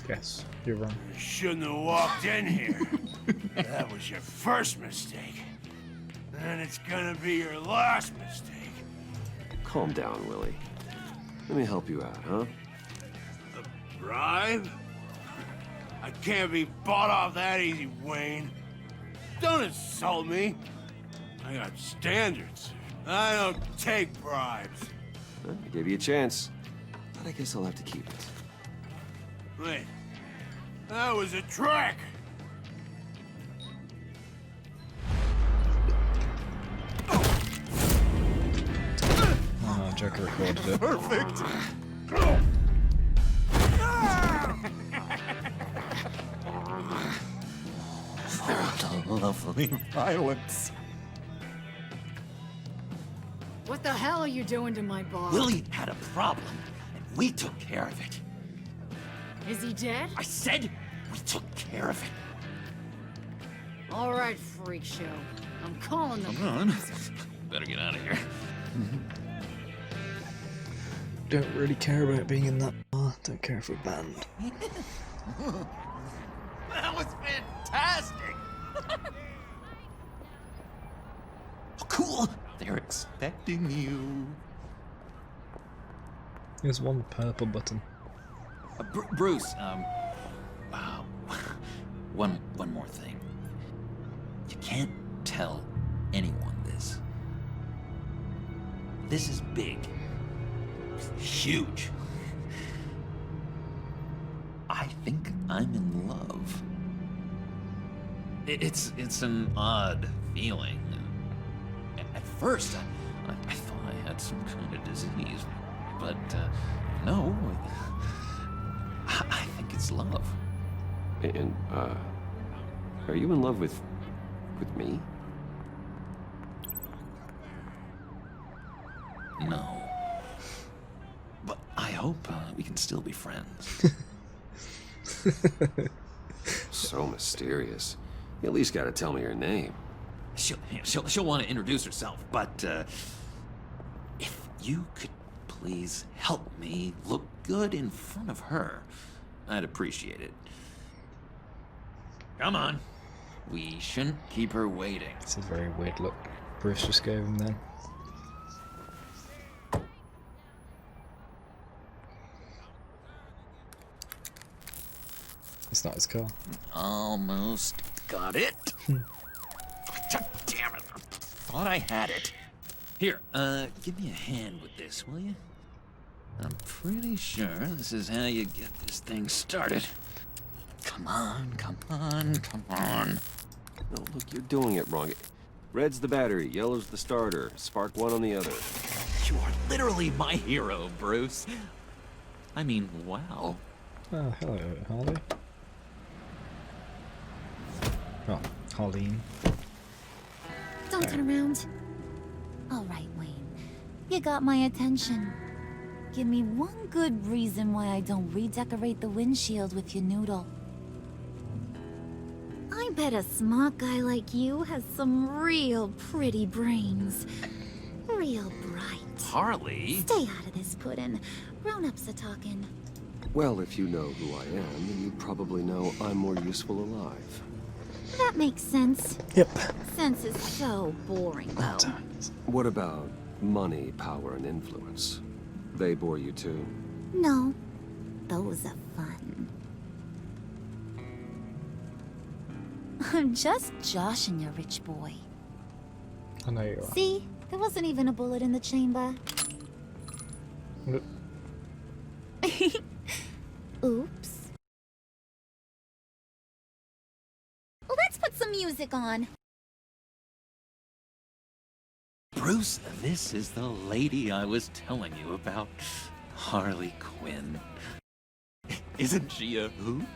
Yes, you're wrong. You shouldn't have walked in here. That was your first mistake. And it's gonna be your last mistake. Calm down, Willie. Let me help you out, huh? A bribe? I can't be bought off that easy, Wayne. Don't insult me. I got standards. I don't take bribes. Well, I gave you a chance, but I guess I'll have to keep it. Wait. That was a trick! Oh, Joker recorded it. Perfect! Oh, the lovely violence. What the hell are you doing to my boss? Willie had a problem, and we took care of it. Is he dead? I said we took care of it. All right, freak show. I'm calling them. Come on. Better get out of here. Don't really care about being in that bar. Don't care if we're banned. That was fantastic! Oh, cool! They're expecting you. There's one purple button. Bruce, one more thing. You can't tell anyone this. This is big. Huge. I think I'm in love. It's an odd feeling. At first, I thought I had some kind of disease, but no. I think it's love. And, are you in love with me? No. But I hope we can still be friends. So mysterious. You at least gotta tell me her name. She'll want to introduce herself, but if you could please help me look good in front of her, I'd appreciate it. Come on. We shouldn't keep her waiting. It's a very weird look Bruce just gave him then. It's not his car. Almost got it. God damn it. I thought I had it. Here, give me a hand with this, will you? I'm pretty sure this is how you get this thing started. Come on, come on, come on. No, look, you're doing it wrong. Red's the battery, yellow's the starter. Spark one on the other. You are literally my hero, Bruce. I mean, wow. Oh, hello, Harley. Oh, Harleen. Don't turn around. All right, Wayne. You got my attention. Give me one good reason why I don't redecorate the windshield with your noodle. I bet a smart guy like you has some real pretty brains. Real bright. Harley? Stay out of this, Puddin'. Grown-ups are talking. Well, if you know who I am, then you probably know I'm more useful alive. That makes sense. Yep. Sense is so boring, though. What about money, power, and influence? They bore you too? No. Those are fun. I'm just joshing you, rich boy. I know you are. See? There wasn't even a bullet in the chamber. Oops. Let's put some music on. Bruce, this is the lady I was telling you about. Harley Quinn. Isn't she a hoot?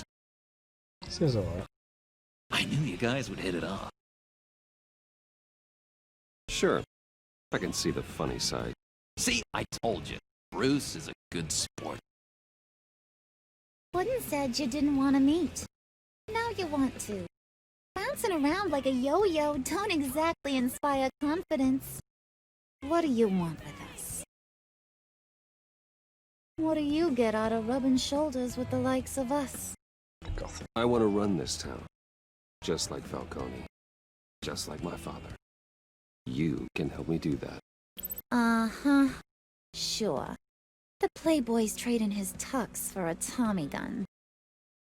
She's alright. I knew you guys would hit it off. Sure. I can see the funny side. See, I told you. Bruce is a good sport. Puddin' said you didn't want to meet. Now you want to. Bouncing around like a yo-yo don't exactly inspire confidence. What do you want with us? What do you get out of rubbing shoulders with the likes of us? I want to run this town. Just like Falcone. Just like my father. You can help me do that. Uh-huh. Sure. The Playboy's trading his tux for a Tommy gun.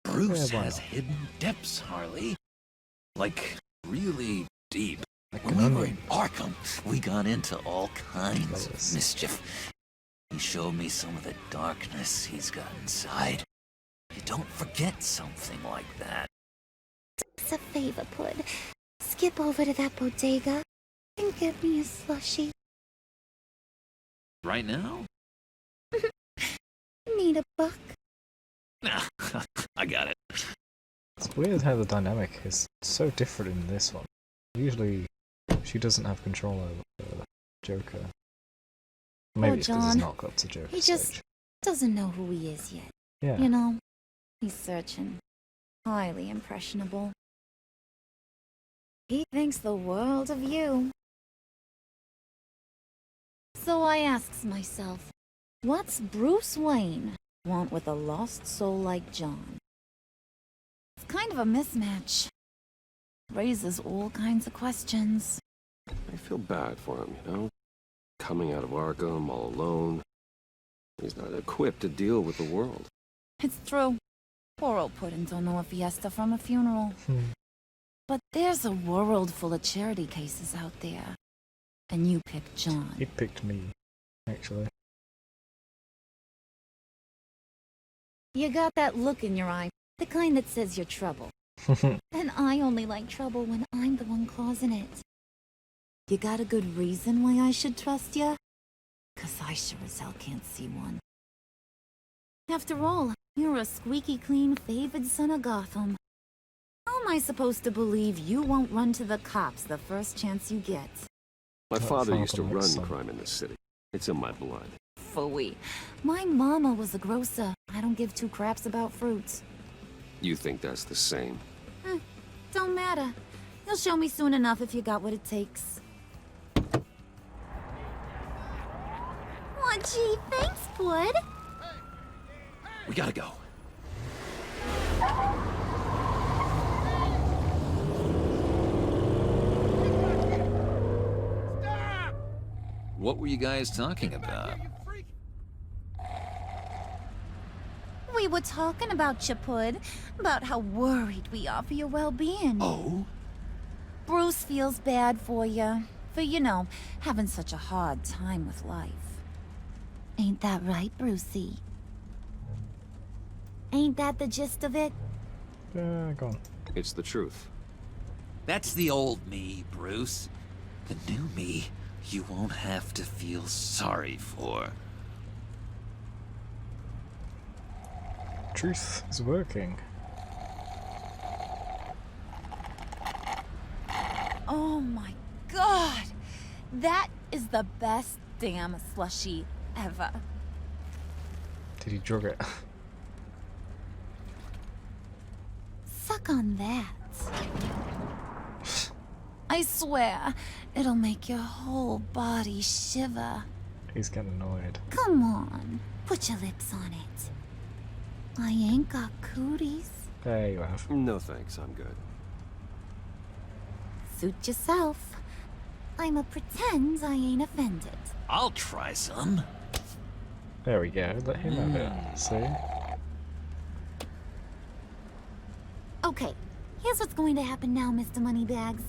Bruce has hidden depths, Harley. Like, really deep. Like when we were in Arkham, we got into all kinds of mischief. He showed me some of the darkness he's got inside. You don't forget something like that. It's a favor, Pud. Skip over to that bodega and get me a slushie. Right now? Need a buck? Nah, I got it. It's weird how the dynamic is so different in this one. Usually, she doesn't have control over the Joker. Maybe it's because he's not got to Joker He just doesn't know who he is yet. Yeah. You know, he's searching. Highly impressionable. He thinks the world of you. So I asks myself, what's Bruce Wayne want with a lost soul like John? It's kind of a mismatch. Raises all kinds of questions. I feel bad for him, you know? Coming out of Arkham all alone. He's not equipped to deal with the world. It's true. Poor old Puddin' don't know a fiesta from a funeral. But there's a world full of charity cases out there. And you picked John. He picked me, actually. You got that look in your eye, the kind that says you're trouble. And I only like trouble when I'm the one causing it. You got a good reason why I should trust you? 'Cause I sure as hell can't see one. After all, you're a squeaky clean favored son of Gotham. How am I supposed to believe you won't run to the cops the first chance you get? My father used to run crime in the city. It's in my blood. Phooey. My mama was a grocer. I don't give two craps about fruits. You think that's the same? Don't matter. You'll show me soon enough if you got what it takes. Aw, gee, thanks, Bud. We gotta go. What were you guys talking about? We were talking about you, Pud. About how worried we are for your well-being. Oh? Bruce feels bad for you. For, you know, having such a hard time with life. Ain't that right, Brucey? Ain't that the gist of it? Go on. It's the truth. That's the old me, Bruce. The new me, you won't have to feel sorry for. Truth is working. Oh my god! That is the best damn slushie ever. Did he drug it? Suck on that. I swear, it'll make your whole body shiver. He's getting annoyed. Come on, put your lips on it. I ain't got cooties. There you have. No thanks, I'm good. Suit yourself. I'ma pretend I ain't offended. I'll try some. There we go. Let him have it. See? Okay, here's what's going to happen now, Mr. Moneybags.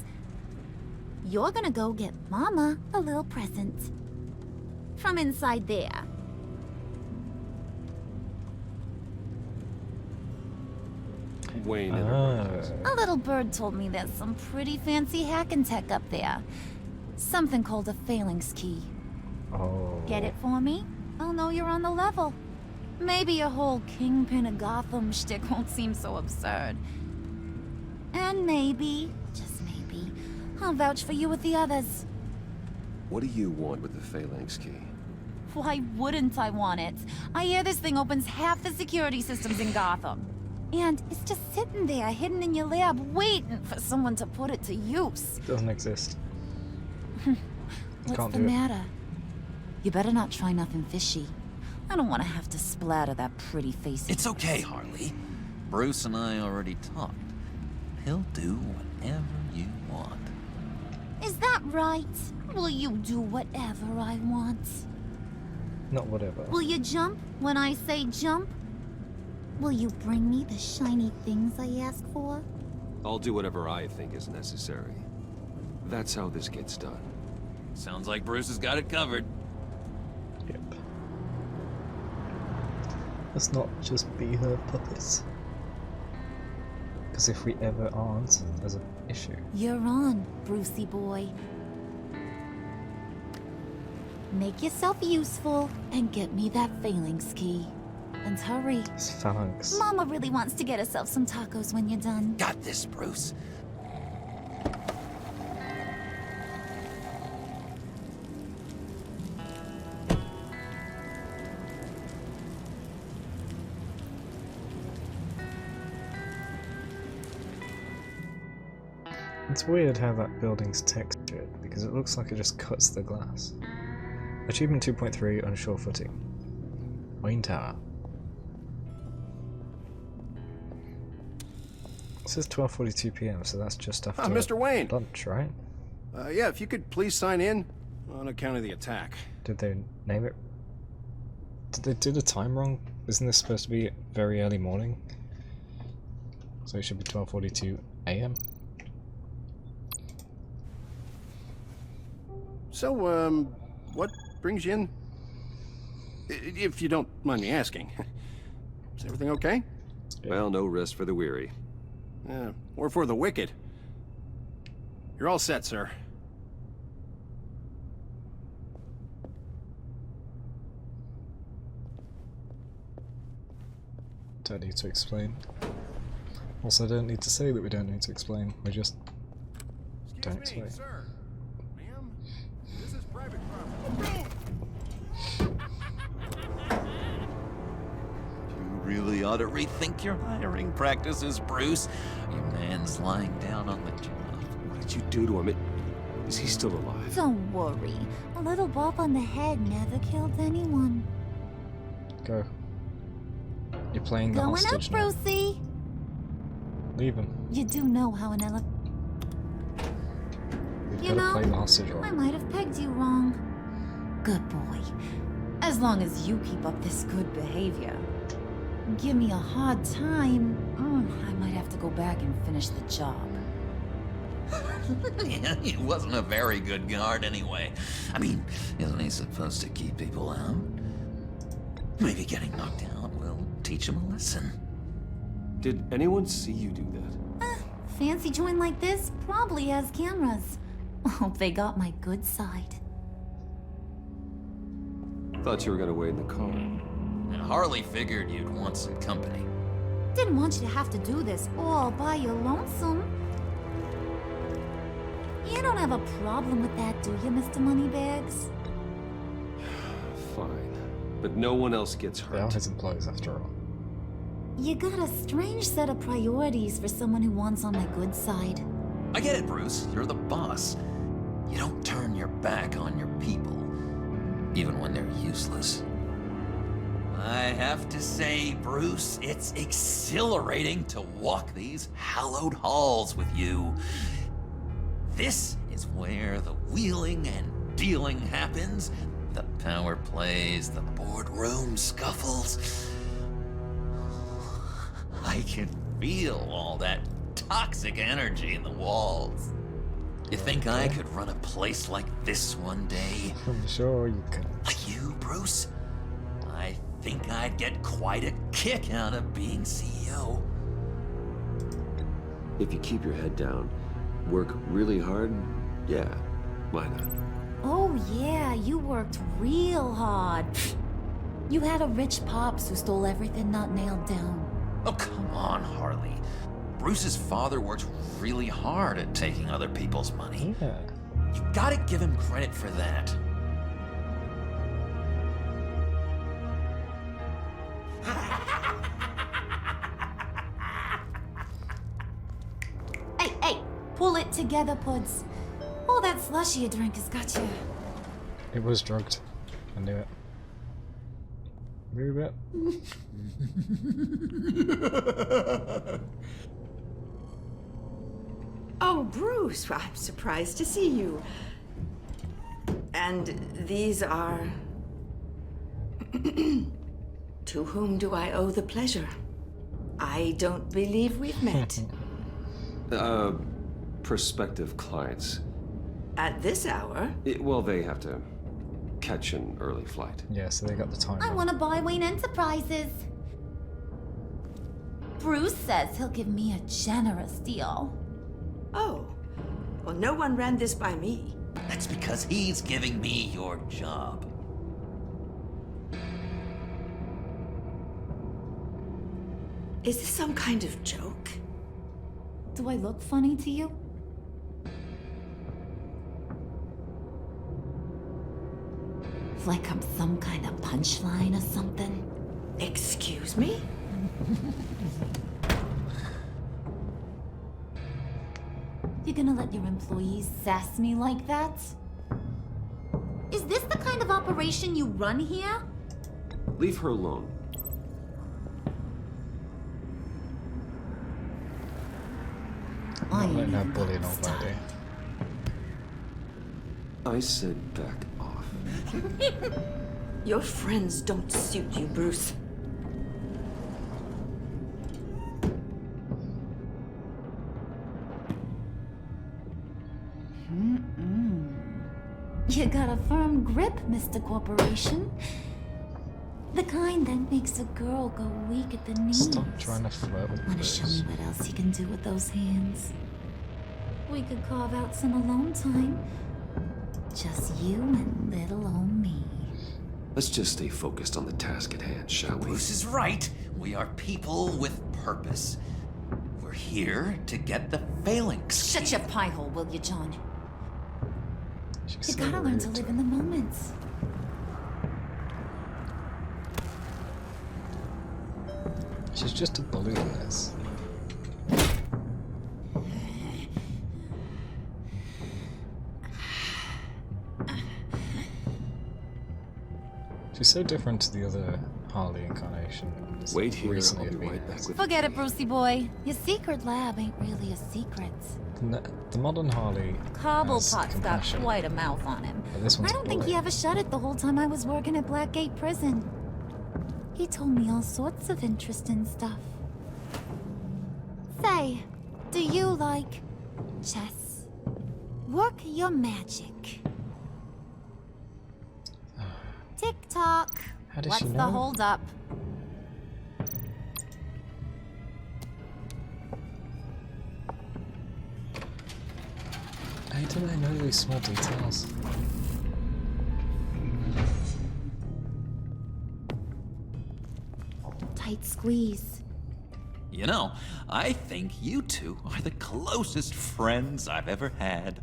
You're gonna go get Mama a little present. From inside there. Wayne Enterprises. A little bird told me there's some pretty fancy hacking tech up there. Something called a phalanx key. Oh. Get it for me? I'll know you're on the level. Maybe your whole Kingpin of Gotham shtick won't seem so absurd. And maybe, just maybe, I'll vouch for you with the others. What do you want with the phalanx key? Why wouldn't I want it? I hear this thing opens half the security systems in Gotham. And it's just sitting there, hidden in your lab, waiting for someone to put it to use. Doesn't exist. What's the matter? You better not try nothing fishy. I don't want to have to splatter that pretty face. It's okay, Harley. Bruce and I already talked. He'll do whatever you want. Is that right? Will you do whatever I want? Not whatever. Will you jump when I say jump? Will you bring me the shiny things I ask for? I'll do whatever I think is necessary. That's how this gets done. Sounds like Bruce has got it covered. Yep. Let's not just be her puppets. Because if we ever aren't, there's an issue. You're on, Brucey boy. Make yourself useful and get me that phalanx key. And hurry. It's phalanx. Mama really wants to get herself some tacos when you're done. Got this, Bruce. It's weird how that building's textured, because it looks like it just cuts the glass. Achievement 2.3, unsure footing. Wayne Tower. It says 12:42 PM, so that's just after Mr. Wayne. lunch, right? Yeah, if you could please sign in on account of the attack. Did they name it Did they do the time wrong? Isn't this supposed to be very early morning? So it should be 12:42 AM. So, what brings you in? If you don't mind me asking. Is everything okay? Well, no rest for the weary. Or for the wicked. You're all set, sir. Don't need to explain. Also, don't need to say that we don't need to explain. We just don't explain. Sir. Ma'am, this is private property. You really ought to rethink your hiring practices, Bruce. Your man's lying down on the job. What did you do to him? Is he still alive? Don't worry. A little bump on the head never killed anyone. Go. You're playing the Going up, hostage now. Brucey. Leave him. You do know how an We've You got to know, play the hostage role. I might have pegged you wrong. Good boy. As long as you keep up this good behavior. Give me a hard time, I might have to go back and finish the job. Yeah, he wasn't a very good guard anyway. I mean, isn't he supposed to keep people out? Maybe getting knocked out will teach him a lesson. Did anyone see you do that? Fancy joint like this probably has cameras. Hope they got my good side. Thought you were gonna wait in the car. And Harley figured you'd want some company. Didn't want you to have to do this all by your lonesome. You don't have a problem with that, do you, Mr. Moneybags? Fine. But no one else gets They are hurt. his employees after all. You got a strange set of priorities for someone who wants on my good side. I get it, Bruce. You're the boss. You don't turn your back on your people, even when they're useless. I have to say, Bruce, it's exhilarating to walk these hallowed halls with you. This is where the wheeling and dealing happens, the power plays, the boardroom scuffles. I can feel all that toxic energy in the walls. You think I could run a place like this one day? I'm sure you can. Like you, Bruce? I think I'd get quite a kick out of being CEO. If you keep your head down, work really hard, yeah, why not? Oh yeah, you worked real hard. You had a rich pops who stole everything not nailed down. Oh, come on, Harley. Bruce's father worked really hard at taking other people's money. Yeah. You gotta give him credit for that. Hey, pull it together, Puds. All that slushy you drink has got you. It was drugged. I knew it. Move it. Oh, Bruce, I'm surprised to see you. And these are... To whom do I owe the pleasure? I don't believe we've met. Prospective clients. At this hour? Well, they have to catch an early flight. Yeah, so they got the time I wrong. want to buy Wayne Enterprises. Bruce says he'll give me a generous deal. Oh, well, no one ran this by me. That's because he's giving me your job. Is this some kind of joke? Do I look funny to you? Like I'm some kind of punchline or something? Excuse me? You gonna let your employees sass me like that? Is this the kind of operation you run here? Leave her alone. I'm not letting her bully an old lady. I said back off. Your friends don't suit you, Bruce. You got a firm grip, Mr. Corporation. The kind that makes a girl go weak at the knees. Stop trying to flirt with Wanna show me what else you can do with those hands? We could carve out some alone time. Just you and little old me. Let's just stay focused on the task at hand, shall we? Bruce is right. We are people with purpose. We're here to get the phalanx. Shut your pie hole, will you, John? She's You so gotta learn to rude. live in the moments. She's just a bully in this. She's so different to the other Harley incarnation. Just Wait here, recently I'll be at right back with Forget it, Brucey boy. Your secret lab ain't really a secret. The modern Harley has Cobblepot's got compassion, quite a mouth on him. but this one's I a don't think bully. he ever shut it the whole time I was working at Blackgate Prison. He told me all sorts of interesting stuff. Say, do you like chess? Work your magic. Tick-tock. How does What's she the know? hold-up? How did I know these small details? Tight squeeze. You know, I think you two are the closest friends I've ever had.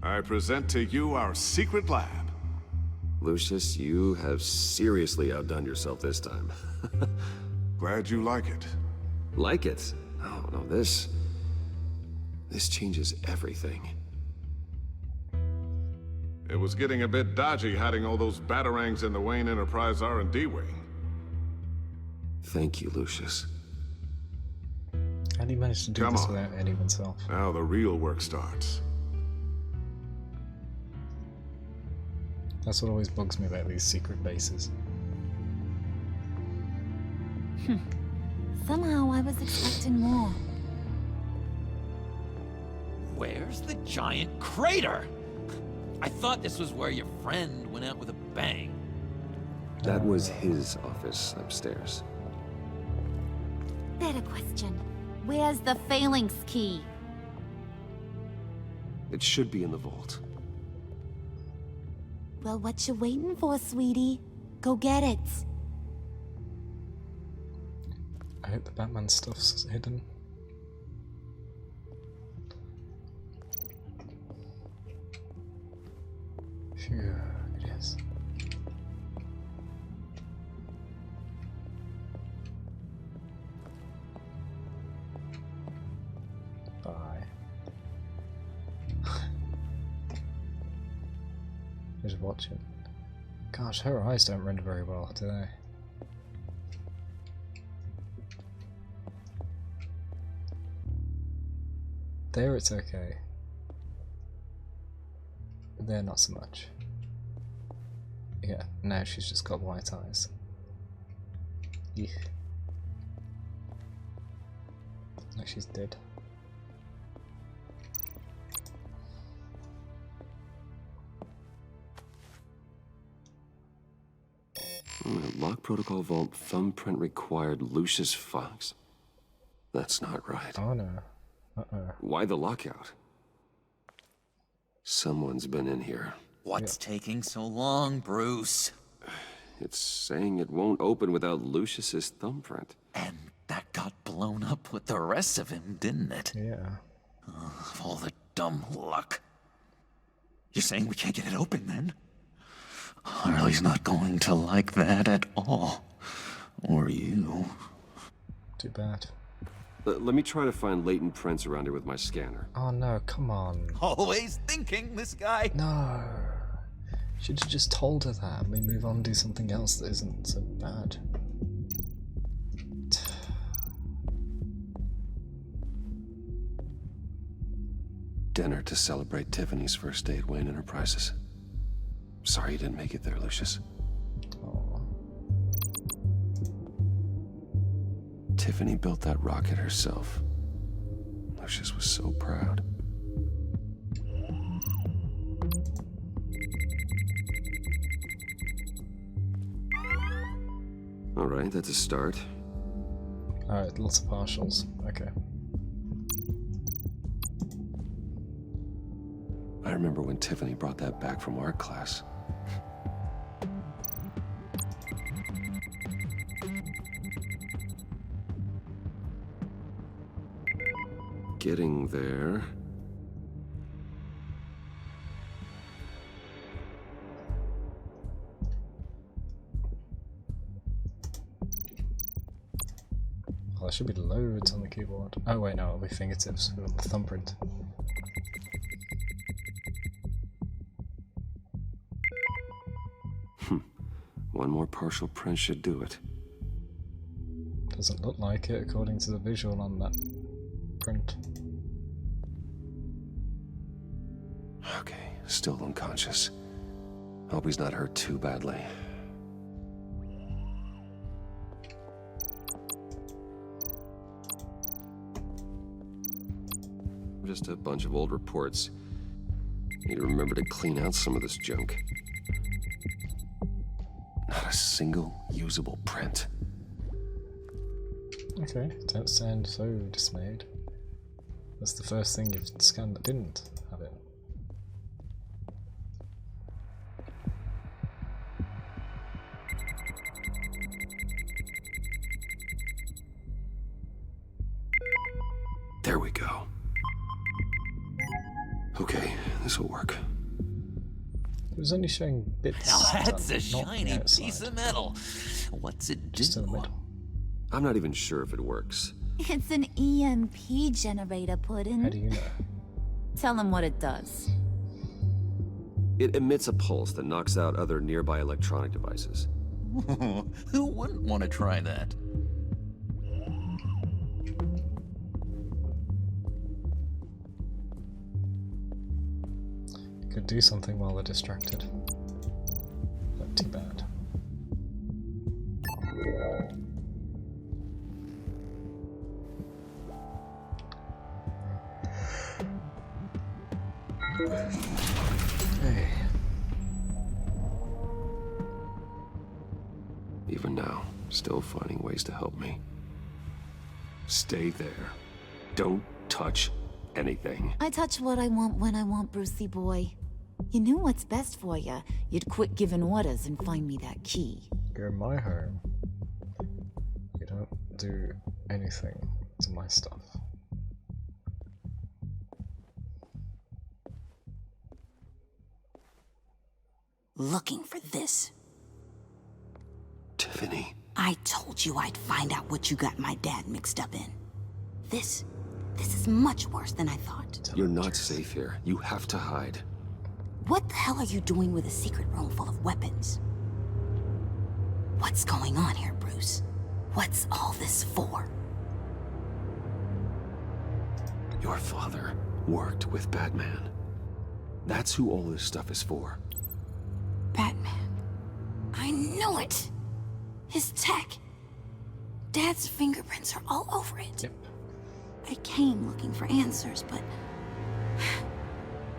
I present to you our secret lab. Lucius, you have seriously outdone yourself this time. Glad you like it. Like it? Oh, no, this changes everything. It was getting a bit dodgy hiding all those batarangs in the Wayne Enterprise R&D wing. Thank you, Lucius. How do you manage to do Come this on. without Eddie himself? Now the real work starts. That's what always bugs me about these secret bases. Somehow I was expecting more. Where's the giant crater? I thought this was where your friend went out with a bang. That was his office upstairs. Better question. Where's the phalanx key? It should be in the vault. Well, what you waiting for, sweetie? Go get it. I hope the Batman stuff's hidden. Phew, it is. Bye. Just watching. Gosh, her eyes don't render very well, do they? There it's okay. There not so much. Yeah, now she's just got white eyes. Eek. Like she's dead. Lock protocol vault thumbprint required Lucius Fox. That's not right. Oh no. Uh-oh. Why the lockout? Someone's been in here. What's taking so long, Bruce? It's saying it won't open without Lucius's thumbprint. And that got blown up with the rest of him, didn't it? Yeah. Of all the dumb luck. You're saying we can't get it open, then? Harley's not going to like that at all. Or you. Too bad. Let me try to find latent prints around here with my scanner. Oh no, come on. Always thinking, this guy. No. Should have just told her that and we move on and do something else that isn't so bad. dinner to celebrate Tiffany's first day at Wayne Enterprises. Sorry you didn't make it there, Lucius. Oh. Tiffany built that rocket herself. Lucius was so proud. All right, that's a start. Alright, lots of partials. Okay. I remember when Tiffany brought that back from art class. Getting there. Well, there should be loads on the keyboard. Oh wait, no, it'll be fingertips with the thumbprint. One more partial print should do it. Doesn't look like it according to the visual on that print. Okay, still unconscious. Hope he's not hurt too badly. Just a bunch of old reports. Need to remember to clean out some of this junk. Not a single usable print. Okay, don't sound so dismayed. That's the first thing you've scanned that didn't have it. There we go. Okay, this will work. It was only showing bits. Now that's a not shiny the outside. piece of metal. What's it do? Just in the middle. I'm not even sure if it works. It's an EMP generator, Puddin'. How do you know? Tell him what it does. It emits a pulse that knocks out other nearby electronic devices. Who wouldn't want to try that? Could do something while they're distracted. Not too bad. Hey. Even now, still finding ways to help me. Stay there. Don't touch anything. I touch what I want when I want, Brucey boy. You knew what's best for you. You'd quit giving orders and find me that key. You're in my home. You don't do anything to my stuff. Looking for this. Tiffany. I told you I'd find out what you got my dad mixed up in. This is much worse than I thought. You're not safe here. You have to hide. What the hell are you doing with a secret room full of weapons? What's going on here, Bruce? What's all this for? Your father worked with Batman. That's who all this stuff is for. Batman. I knew it! His tech. Dad's fingerprints are all over it. Yep. I came looking for answers, but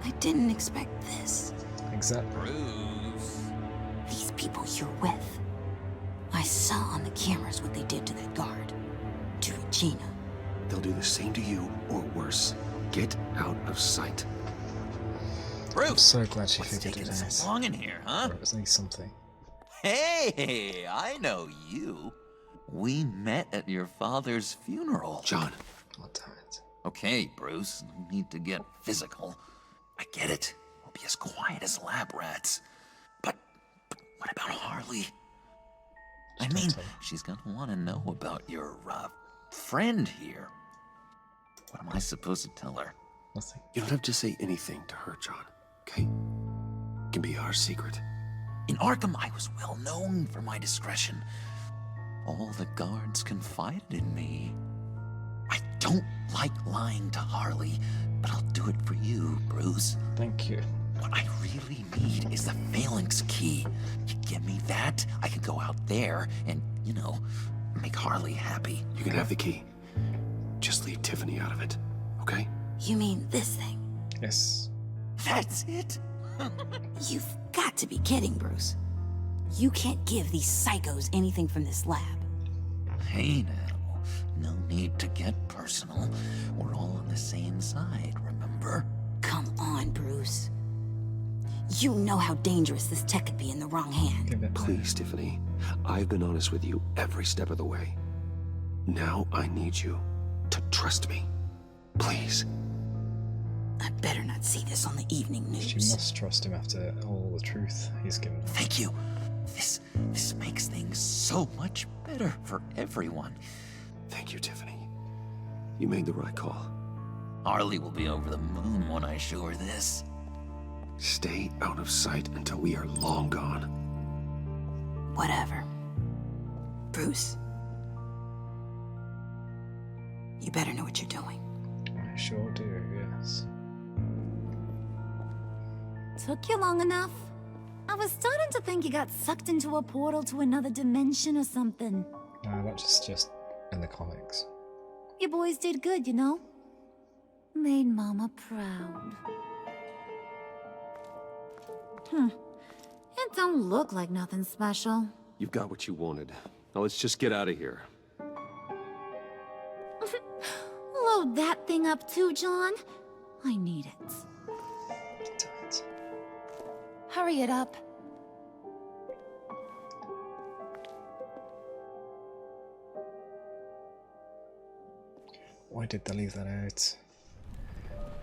I didn't expect this. Exactly. Bruce. These people you're with. I saw on the cameras what they did to that guard. To Regina. They'll do the same to you, or worse. Get out of sight. Bruce. I'm so glad she What's figured it taking out. so long in here, huh? Or at least something. Hey, I know you. We met at your father's funeral. John. Oh, damn it. Okay, Bruce, no need to get physical. I get it. We'll be as quiet as lab rats. But what about Harley? I mean, she's gonna want to know about your, friend here. What am I supposed to tell her? Nothing. You don't have to say anything to her, John. Okay? It can be our secret. In Arkham, I was well known for my discretion. All the guards confided in me. I don't like lying to Harley, but I'll do it for you, Bruce. Thank you. What I really need is the phalanx key. You give me that, I can go out there and, you know, make Harley happy. You can have the key. Just leave Tiffany out of it, okay? You mean this thing? Yes. That's it? You've got to be kidding, Bruce. You can't give these psychos anything from this lab. Hey now, no need to get personal. We're all on the same side, remember? Come on, Bruce. You know how dangerous this tech could be in the wrong hand. Please, Tiffany. I've been honest with you every step of the way. Now I need you to trust me. Please. I better not see this on the evening news. She must trust him after all the truth he's given her. Thank you. This makes things so much better for everyone. Thank you, Tiffany. You made the right call. Harley will be over the moon when I show her this. Stay out of sight until we are long gone. Whatever. Bruce. You better know what you're doing. I sure do, yes. Took you long enough? I was starting to think you got sucked into a portal to another dimension or something. No, that's just in the comics. You boys did good, you know? Made Mama proud. It don't look like nothing special. You've got what you wanted. Now let's just get out of here. Load that thing up too, John. I need it. Hurry it up. Why did they leave that out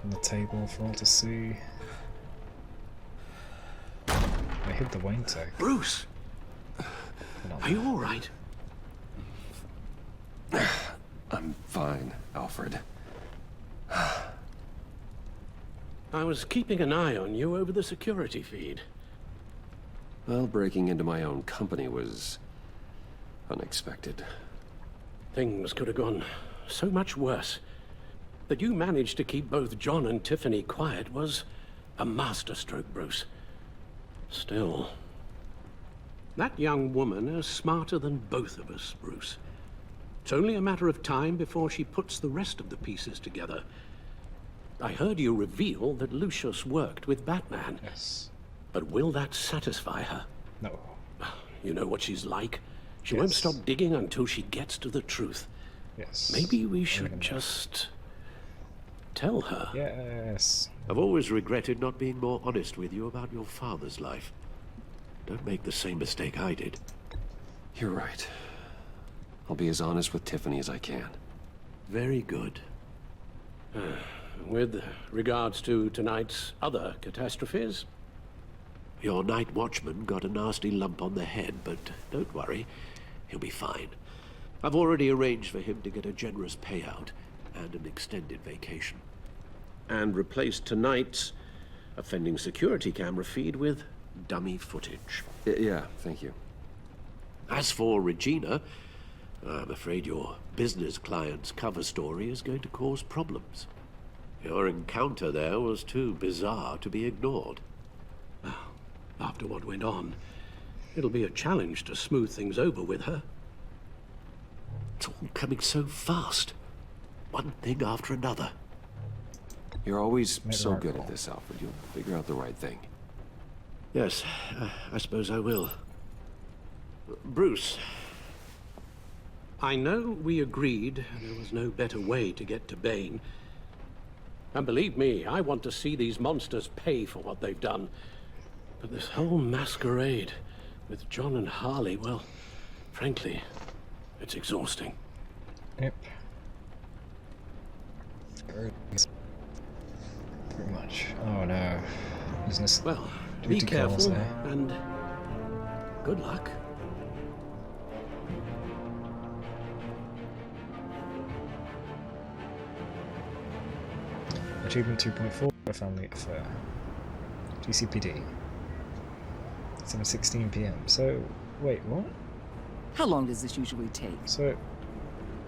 on the table for all to see? They hid the Wayne tech. Bruce! Are you all right? I'm fine, Alfred. I was keeping an eye on you over the security feed. Well, breaking into my own company was unexpected. Things could have gone so much worse. That you managed to keep both John and Tiffany quiet was a masterstroke, Bruce. Still, that young woman is smarter than both of us, Bruce. It's only a matter of time before she puts the rest of the pieces together. I heard you reveal that Lucius worked with Batman. Yes. But will that satisfy her? No. You know what she's like. She won't stop digging until she gets to the truth. Yes. Maybe we should just tell her. Yes. I've always regretted not being more honest with you about your father's life. Don't make the same mistake I did. You're right. I'll be as honest with Tiffany as I can. Very good. With regards to tonight's other catastrophes, your night watchman got a nasty lump on the head, but don't worry, he'll be fine. I've already arranged for him to get a generous payout and an extended vacation. And replaced tonight's offending security camera feed with dummy footage. Yeah, thank you. As for Regina, I'm afraid your business client's cover story is going to cause problems. Your encounter there was too bizarre to be ignored. Well, after what went on, it'll be a challenge to smooth things over with her. It's all coming so fast. One thing after another. You're always so good at this, Alfred. You'll figure out the right thing. Yes, I suppose I will. Bruce, I know we agreed there was no better way to get to Bane. And believe me, I want to see these monsters pay for what they've done. But this whole masquerade with John and Harley, well, frankly, it's exhausting. Yep. Pretty much. Oh no. Business. Well, be duty calls careful there. and good luck. Achievement 2.4, a family affair. GCPD. 7:16 PM. So, wait, what? How long does this usually take? So,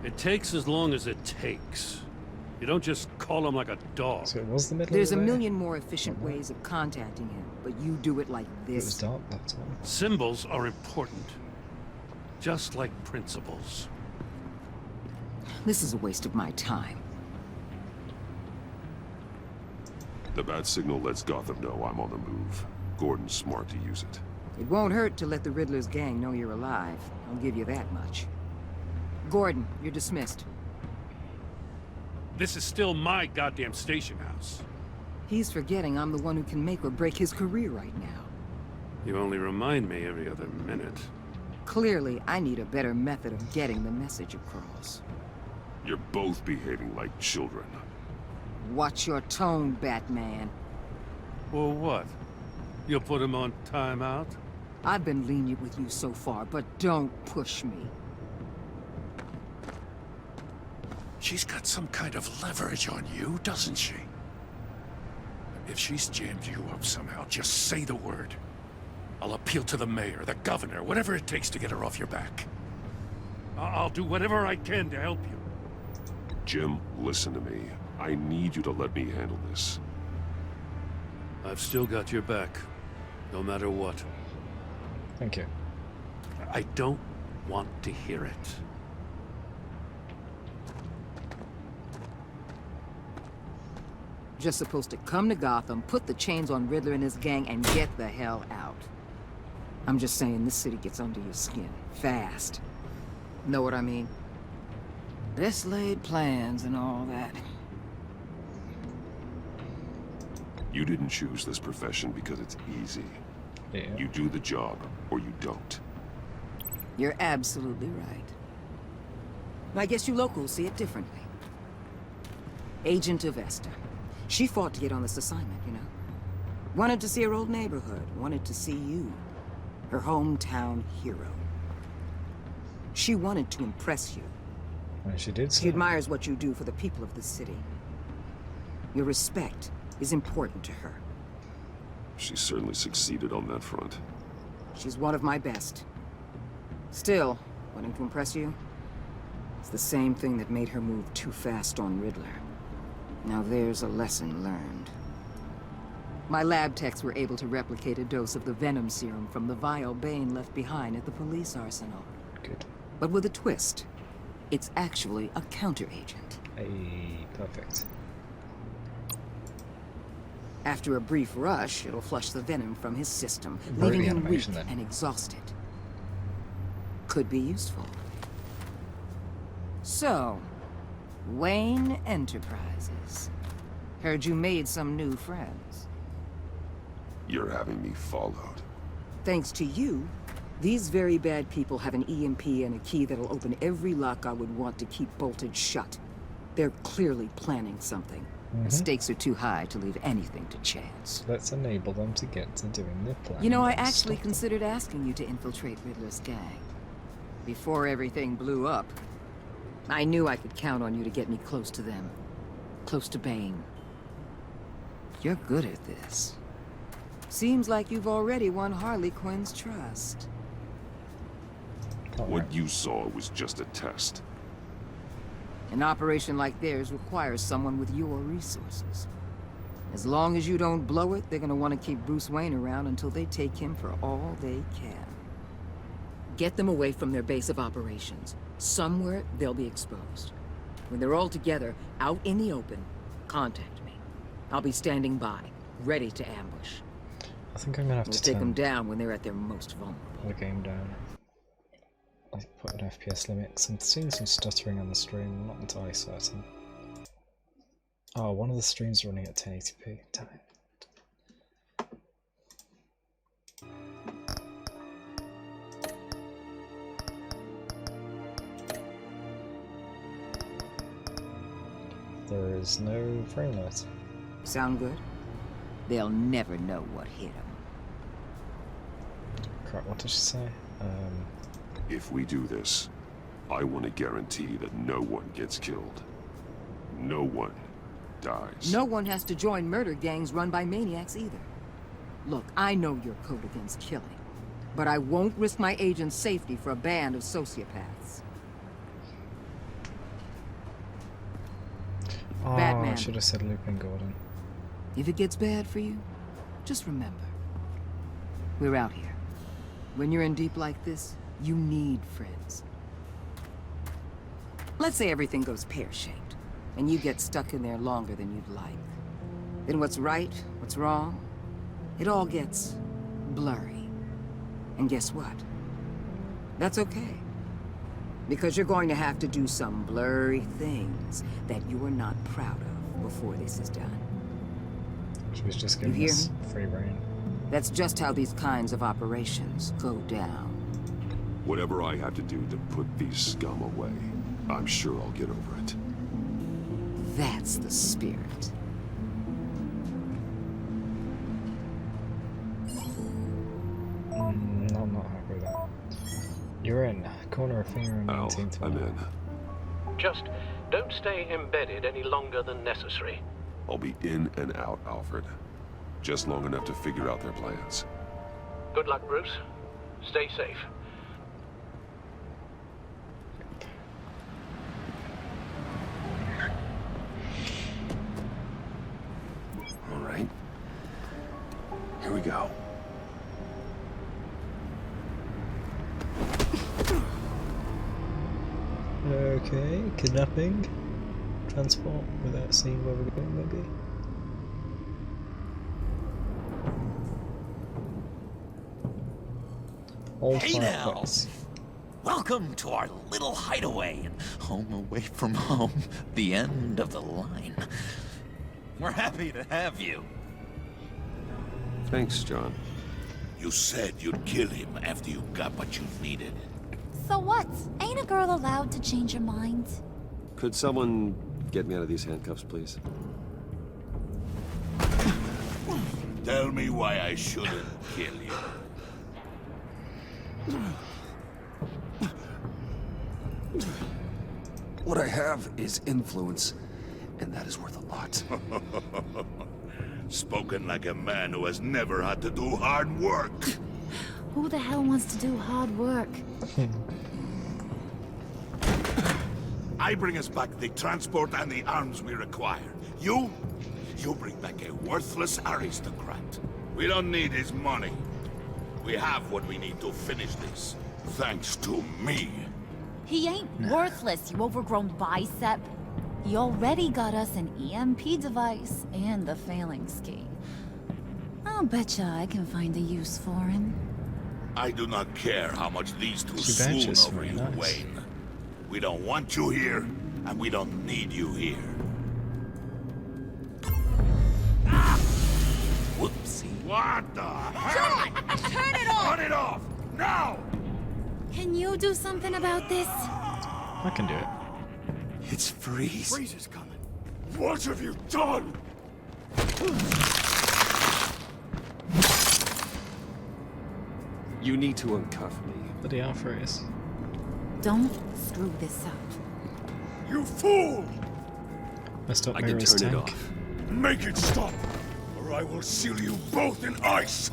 it takes as long as it takes. You don't just call him like a dog. So it was the middle There's of a the way? million more efficient ways of contacting him, but you do it like It was this. dark that time. Symbols are important. Just like principles. This is a waste of my time. The bat signal lets Gotham know I'm on the move. Gordon's smart to use it. It won't hurt to let the Riddler's gang know you're alive. I'll give you that much. Gordon, you're dismissed. This is still my goddamn station house. He's forgetting I'm the one who can make or break his career right now. You only remind me every other minute. Clearly, I need a better method of getting the message across. You're both behaving like children. Watch your tone, Batman. Well, what? You'll put him on timeout? I've been lenient with you so far, but don't push me. She's got some kind of leverage on you, doesn't she? If she's jammed you up somehow, just say the word. I'll appeal to the mayor, the governor, whatever it takes to get her off your back. I'll do whatever I can to help you. Jim, listen to me. I need you to let me handle this. I've still got your back, no matter what. Thank you. I don't want to hear it. Just supposed to come to Gotham, put the chains on Riddler and his gang, and get the hell out. I'm just saying, this city gets under your skin. Fast. Know what I mean? Best laid plans and all that. You didn't choose this profession because it's easy. Yeah. You do the job, or you don't. You're absolutely right. I guess you locals see it differently. Agent of Vesta. She fought to get on this assignment, you know? Wanted to see her old neighborhood, wanted to see you. Her hometown hero. She wanted to impress you. And she did so. She admires what you do for the people of the city. Your respect is important to her. She certainly succeeded on that front. She's one of my best. Still, wanting to impress you? It's the same thing that made her move too fast on Riddler. Now there's a lesson learned. My lab techs were able to replicate a dose of the venom serum from the vial Bane left behind at the police arsenal. Good. But with a twist. It's actually a counter-agent. Hey, perfect. After a brief rush, it'll flush the venom from his system, Break leaving the him weak animation, then. and exhausted. Could be useful. So, Wayne Enterprises. Heard you made some new friends. You're having me followed. Thanks to you, these very bad people have an EMP and a key that'll open every lock I would want to keep bolted shut. They're clearly planning something. The stakes are too high to leave anything to chance. Let's enable them to get to doing their plan. You know, I and actually stop them. considered asking you to infiltrate Riddler's gang. Before everything blew up, I knew I could count on you to get me close to them. Close to Bane. You're good at this. Seems like you've already won Harley Quinn's trust. What you saw was just a test. An operation like theirs requires someone with your resources. As long as you don't blow it, they're gonna want to keep Bruce Wayne around until they take him for all they can. Get them away from their base of operations. Somewhere they'll be exposed. When they're all together, out in the open, contact me. I'll be standing by, ready to ambush. I think I'm gonna have We'll to take them turn down when they're at their most vulnerable. the game down. I put an FPS limit 'cause I'm seeing some stuttering on the stream. I'm not entirely certain. Oh, one of the streams running at 1080p. Damn it. There is no frame rate. Sound good? They'll never know what hit them. Crap, what did she say? If we do this, I want to guarantee that no one gets killed. No one dies. No one has to join murder gangs run by maniacs either. Look, I know your code against killing, but I won't risk my agent's safety for a band of sociopaths. Oh, Oh, Batman. I should have said Lupin Gordon. If it gets bad for you, just remember, we're out here. When you're in deep like this, you need friends. Let's say everything goes pear-shaped, and you get stuck in there longer than you'd like. Then what's right, what's wrong, it all gets blurry. And guess what? That's okay. Because you're going to have to do some blurry things that you are not proud of before this is done. She was just You giving hear us me? free reign. That's just how these kinds of operations go down. Whatever I have to do to put these scum away, I'm sure I'll get over it. That's the spirit. I'm not happy with that. You're in. Corner a finger on 19th. I'm in. Just don't stay embedded any longer than necessary. I'll be in and out, Alfred. Just long enough to figure out their plans. Good luck, Bruce. Stay safe. All right. Here we go. Okay, kidnapping. Transport without seeing where we're going, maybe. Hey now! Welcome to our little hideaway and home away from home, the end of the line. We're happy to have you. Thanks, John. You said you'd kill him after you got what you needed. So what? Ain't a girl allowed to change her mind? Could someone get me out of these handcuffs, please? Tell me why I shouldn't kill you. What I have is influence, and that is worth a lot. Spoken like a man who has never had to do hard work. Who the hell wants to do hard work? I bring us back the transport and the arms we require. You bring back a worthless aristocrat. We don't need his money. We have what we need to finish this. Thanks to me. He ain't worthless, you overgrown bicep. He already got us an EMP device and the phalanx key. I'll betcha I can find a use for him. I do not care how much these two She swoon benches, over very you, nice. Wayne. We don't want you here, and we don't need you here. Whoopsie. What the hell? Turn it off! Cut it off! Now! Can you do something about this? I can do it. It's Freeze. Freeze is coming. What have you done? You need to uncuff me. Bloody Alfred. Don't screw this up. You fool! Messed up I can Mirror's turn it tank. off. Make it stop, or I will seal you both in ice!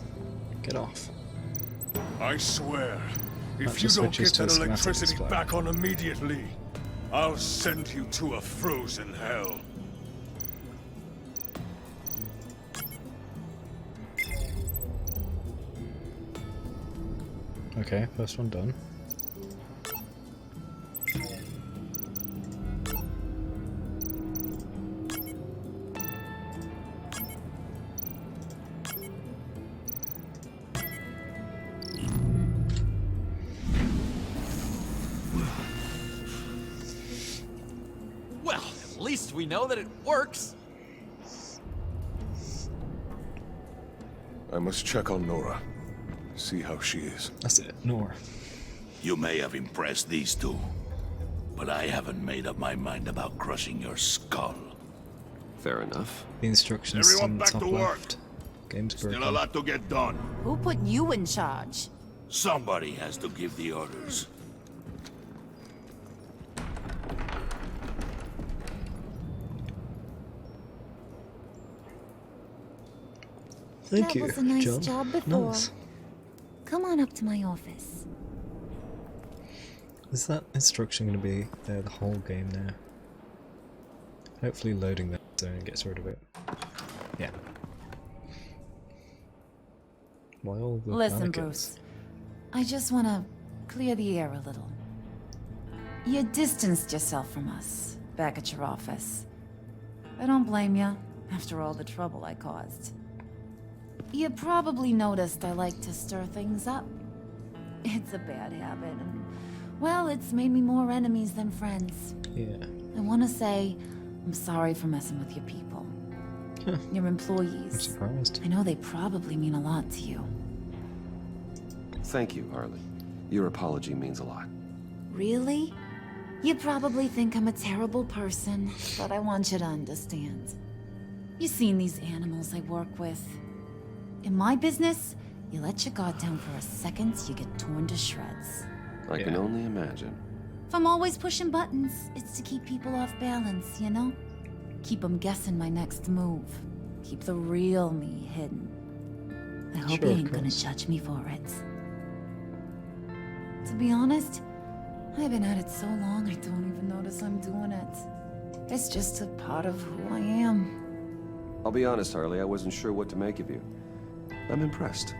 Get off. I swear, That if you just don't switches get to a that schematic electricity display. back on immediately, I'll send you to a frozen hell. Okay, first one done. Well, at least we know that it works. I must check on Nora. See how she is. That's it, Nora. You may have impressed these two, but I haven't made up my mind about crushing your skull. Fair enough. The instructions Everyone on the back top to work. left. Game's broken. Still a lot to get done. Who put you in charge? Somebody has to give the orders. Thank that you, was a nice John. job before. Nice. Come on up to my office. Is that instruction going to be there the whole game now? Hopefully loading that zone gets rid of it. Yeah. Why all the Listen, mannequins? Bruce. I just want to clear the air a little. You distanced yourself from us back at your office. I don't blame you, after all the trouble I caused. You probably noticed I like to stir things up. It's a bad habit, and, well, it's made me more enemies than friends. Yeah. I want to say I'm sorry for messing with your people. Your employees. I'm surprised. I know they probably mean a lot to you. Thank you, Harley. Your apology means a lot. Really? You probably think I'm a terrible person, but I want you to understand. You've seen these animals I work with. In my business, you let your guard down for a second, you get torn to shreds. I can only imagine. If I'm always pushing buttons, it's to keep people off balance, you know? Keep them guessing my next move. Keep the real me hidden. I hope Sure, you of ain't gonna course. judge me for it. To be honest, I've been at it so long I don't even notice I'm doing it. It's just a part of who I am. I'll be honest, Harley, I wasn't sure what to make of you. I'm impressed.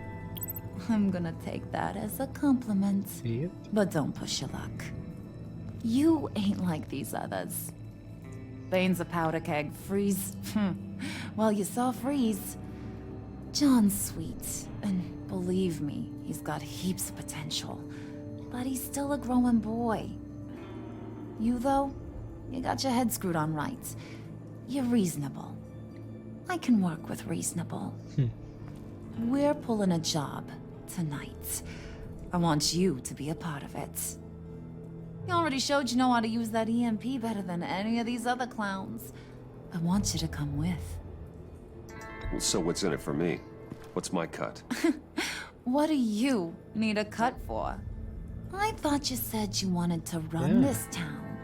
I'm gonna take that as a compliment. Yep. But don't push your luck. You ain't like these others. Bane's a powder keg. Freeze. Well, you saw Freeze. John's sweet. And believe me, he's got heaps of potential. But he's still a growing boy. You, though, you got your head screwed on right. You're reasonable. I can work with reasonable. We're pulling a job tonight. I want you to be a part of it. You already showed you know how to use that EMP better than any of these other clowns. I want you to come with. So what's in it for me? What's my cut? What do you need a cut for? I thought you said you wanted to run this town.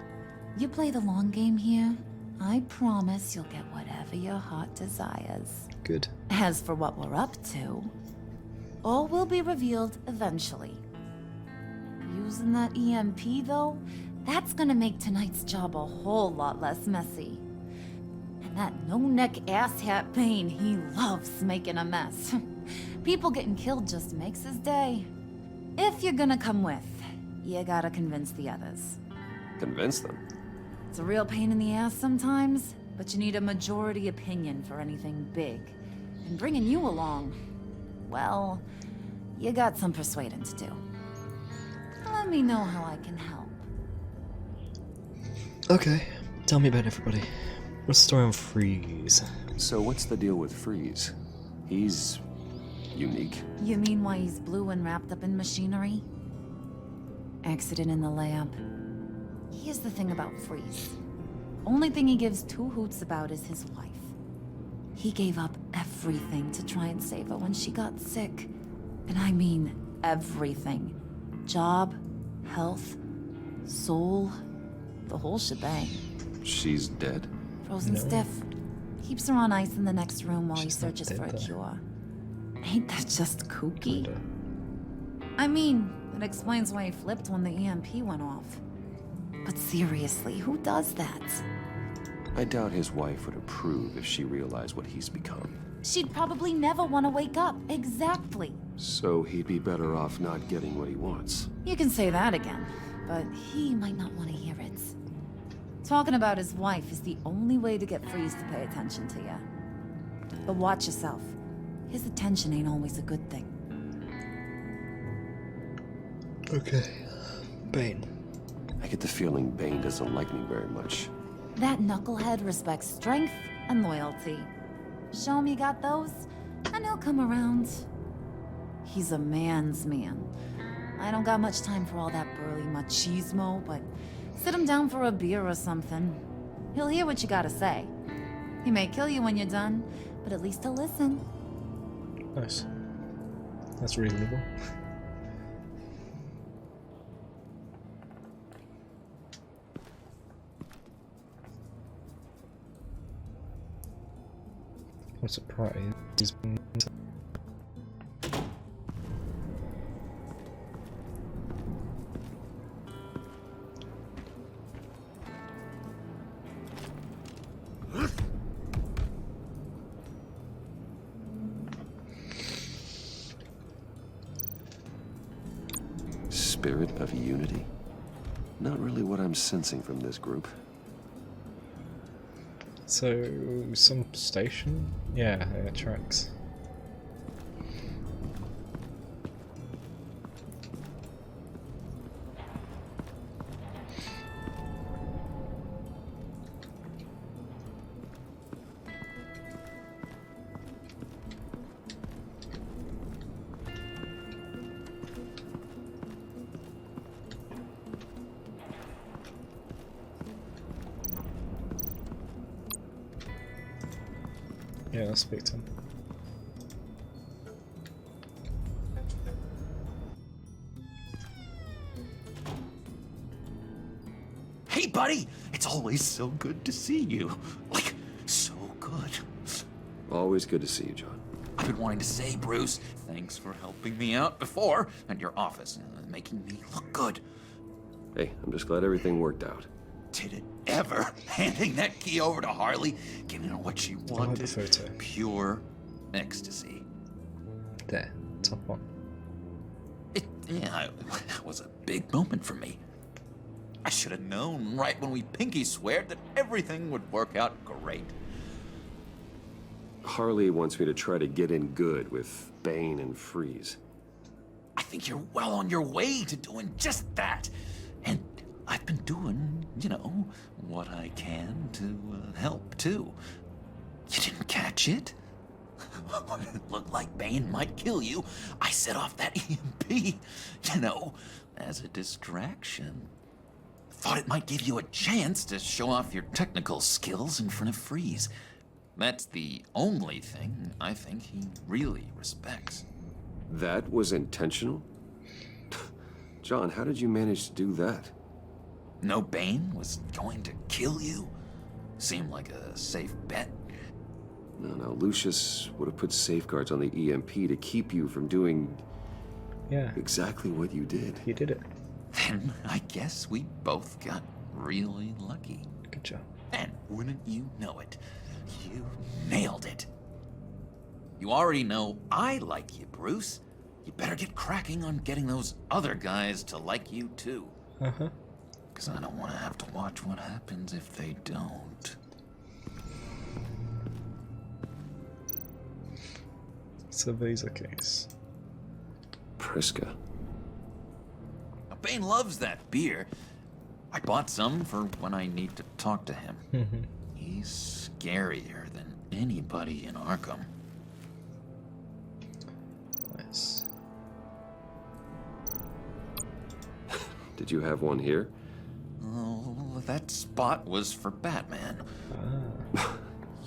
You play the long game here, I promise you'll get whatever your heart desires. Good. As for what we're up to, all will be revealed eventually. Using that EMP, though, that's gonna make tonight's job a whole lot less messy. And that no-neck asshat Bane, he loves making a mess. People getting killed just makes his day. If you're gonna come with, you gotta convince the others. Convince them? It's a real pain in the ass sometimes, but you need a majority opinion for anything big. And bringing you along, well, you got some persuading to do. Let me know how I can help. Okay, tell me about everybody. What's the story on Freeze? So what's the deal with Freeze? He's unique. You mean why he's blue and wrapped up in machinery? Accident in the lab. Here's the thing about Freeze. Only thing he gives two hoots about is his wife. He gave up everything to try and save her when she got sick. And I mean everything. Job, health, soul, the whole shebang. She's dead? Frozen stiff. Keeps her on ice in the next room while he searches for a dead, though. cure. Ain't that just kooky? I mean, it explains why he flipped when the EMP went off. But seriously, who does that? I doubt his wife would approve if she realized what he's become. She'd probably never want to wake up. Exactly. So he'd be better off not getting what he wants. You can say that again, but he might not want to hear it. Talking about his wife is the only way to get Freeze to pay attention to you. But watch yourself. His attention ain't always a good thing. Okay. Bane. I get the feeling Bane doesn't like me very much. That knucklehead respects strength and loyalty. Show him you got those, and he'll come around. He's a man's man. I don't got much time for all that burly machismo, but sit him down for a beer or something. He'll hear what you gotta say. He may kill you when you're done, but at least he'll listen. Nice. That's reasonable. I'm surprised he's been... spirit of unity? Not really what I'm sensing from this group. So, some station? Yeah, tracks. Yeah, let's speak to him. Hey, buddy! It's always so good to see you. Like, so good. Always good to see you, John. I've been wanting to say, Bruce, thanks for helping me out before at your office, making me look good. Hey, I'm just glad everything worked out. Did it ever? Handing that key over to Harley, giving her what she wanted. I like the photo. Pure ecstasy. There, top one. It was a big moment for me. I should have known right when we pinky sweared that everything would work out great. Harley wants me to try to get in good with Bane and Freeze. I think you're well on your way to doing just that. And I've been doing, what I can to help, too. You didn't catch it? It looked like Bane might kill you. I set off that EMP, as a distraction. Thought it might give you a chance to show off your technical skills in front of Freeze. That's the only thing I think he really respects. That was intentional? John, how did you manage to do that? No Bane was going to kill you? Seemed like a safe bet. No, Lucius would have put safeguards on the EMP to keep you from doing exactly what you did. You did it. Then I guess we both got really lucky. Good job. And wouldn't you know it, you nailed it. You already know I like you, Bruce. You better get cracking on getting those other guys to like you, too. Uh-huh. Because I don't want to have to watch what happens if they don't. It's a visa case. Priska. Now, Bane loves that beer. I bought some for when I need to talk to him. He's scarier than anybody in Arkham. Nice. Did you have one here? Oh, that spot was for Batman.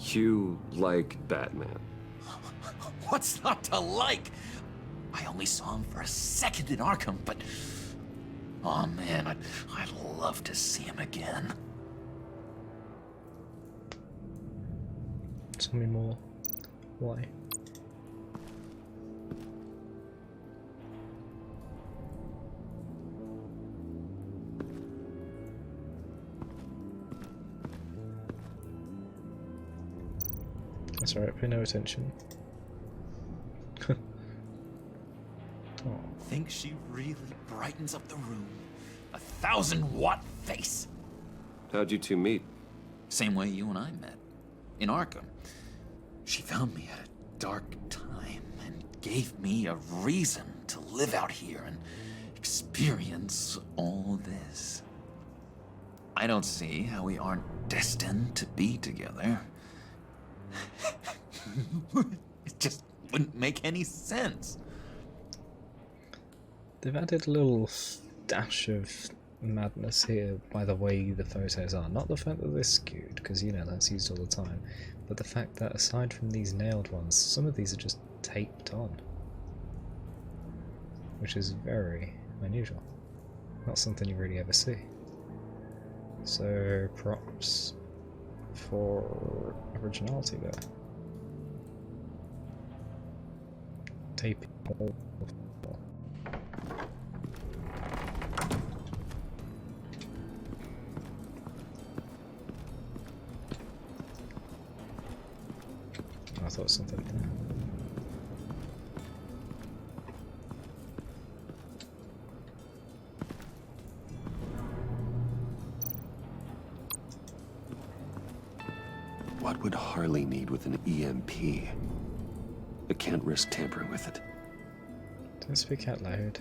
You like Batman? What's not to like? I only saw him for a second in Arkham, but... oh man, I'd love to see him again. Tell me more. Why? That's alright, pay no attention. Oh. Think she really brightens up the room. 1,000-watt face. How'd you two meet? Same way you and I met. In Arkham. She found me at a dark time and gave me a reason to live out here and experience all this. I don't see how we aren't destined to be together. It just wouldn't make any sense. They've added a little dash of madness here by the way the photos are. Not the fact that they're skewed, because that's used all the time, but the fact that aside from these nailed ones, some of these are just taped on. Which is very unusual. Not something you really ever see. So, props for originality there. Taping all. I thought something there. with an EMP. I can't risk tampering with it. Don't speak out loud.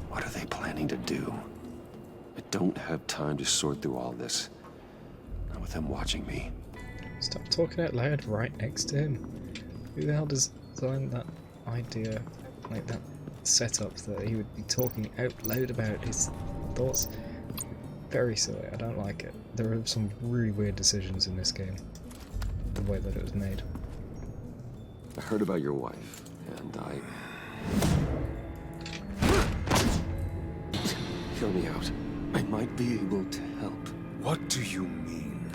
What are they planning to do? I don't have time to sort through all this. Not with them watching me. Stop talking out loud right next to him. Who the hell designed that idea, like that setup that he would be talking out loud about his thoughts? Very silly. I don't like it. There are some really weird decisions in this game. The way that it was made. I heard about your wife, and Hear me out. I might be able to help. What do you mean?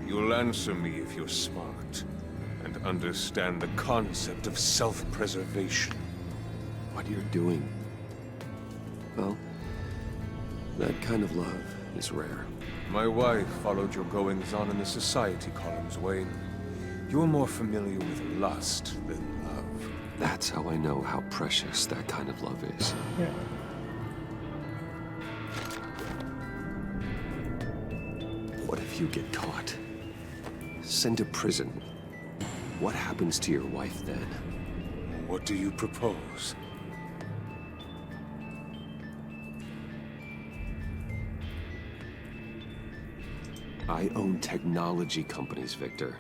You'll answer me if you're smart and understand the concept of self-preservation. What you're doing? Well, that kind of love is rare. My wife followed your goings-on in the society columns, Wayne. You're more familiar with lust than love. That's how I know how precious that kind of love is. Yeah. What if you get caught? Sent to prison? What happens to your wife then? What do you propose? I own technology companies, Victor.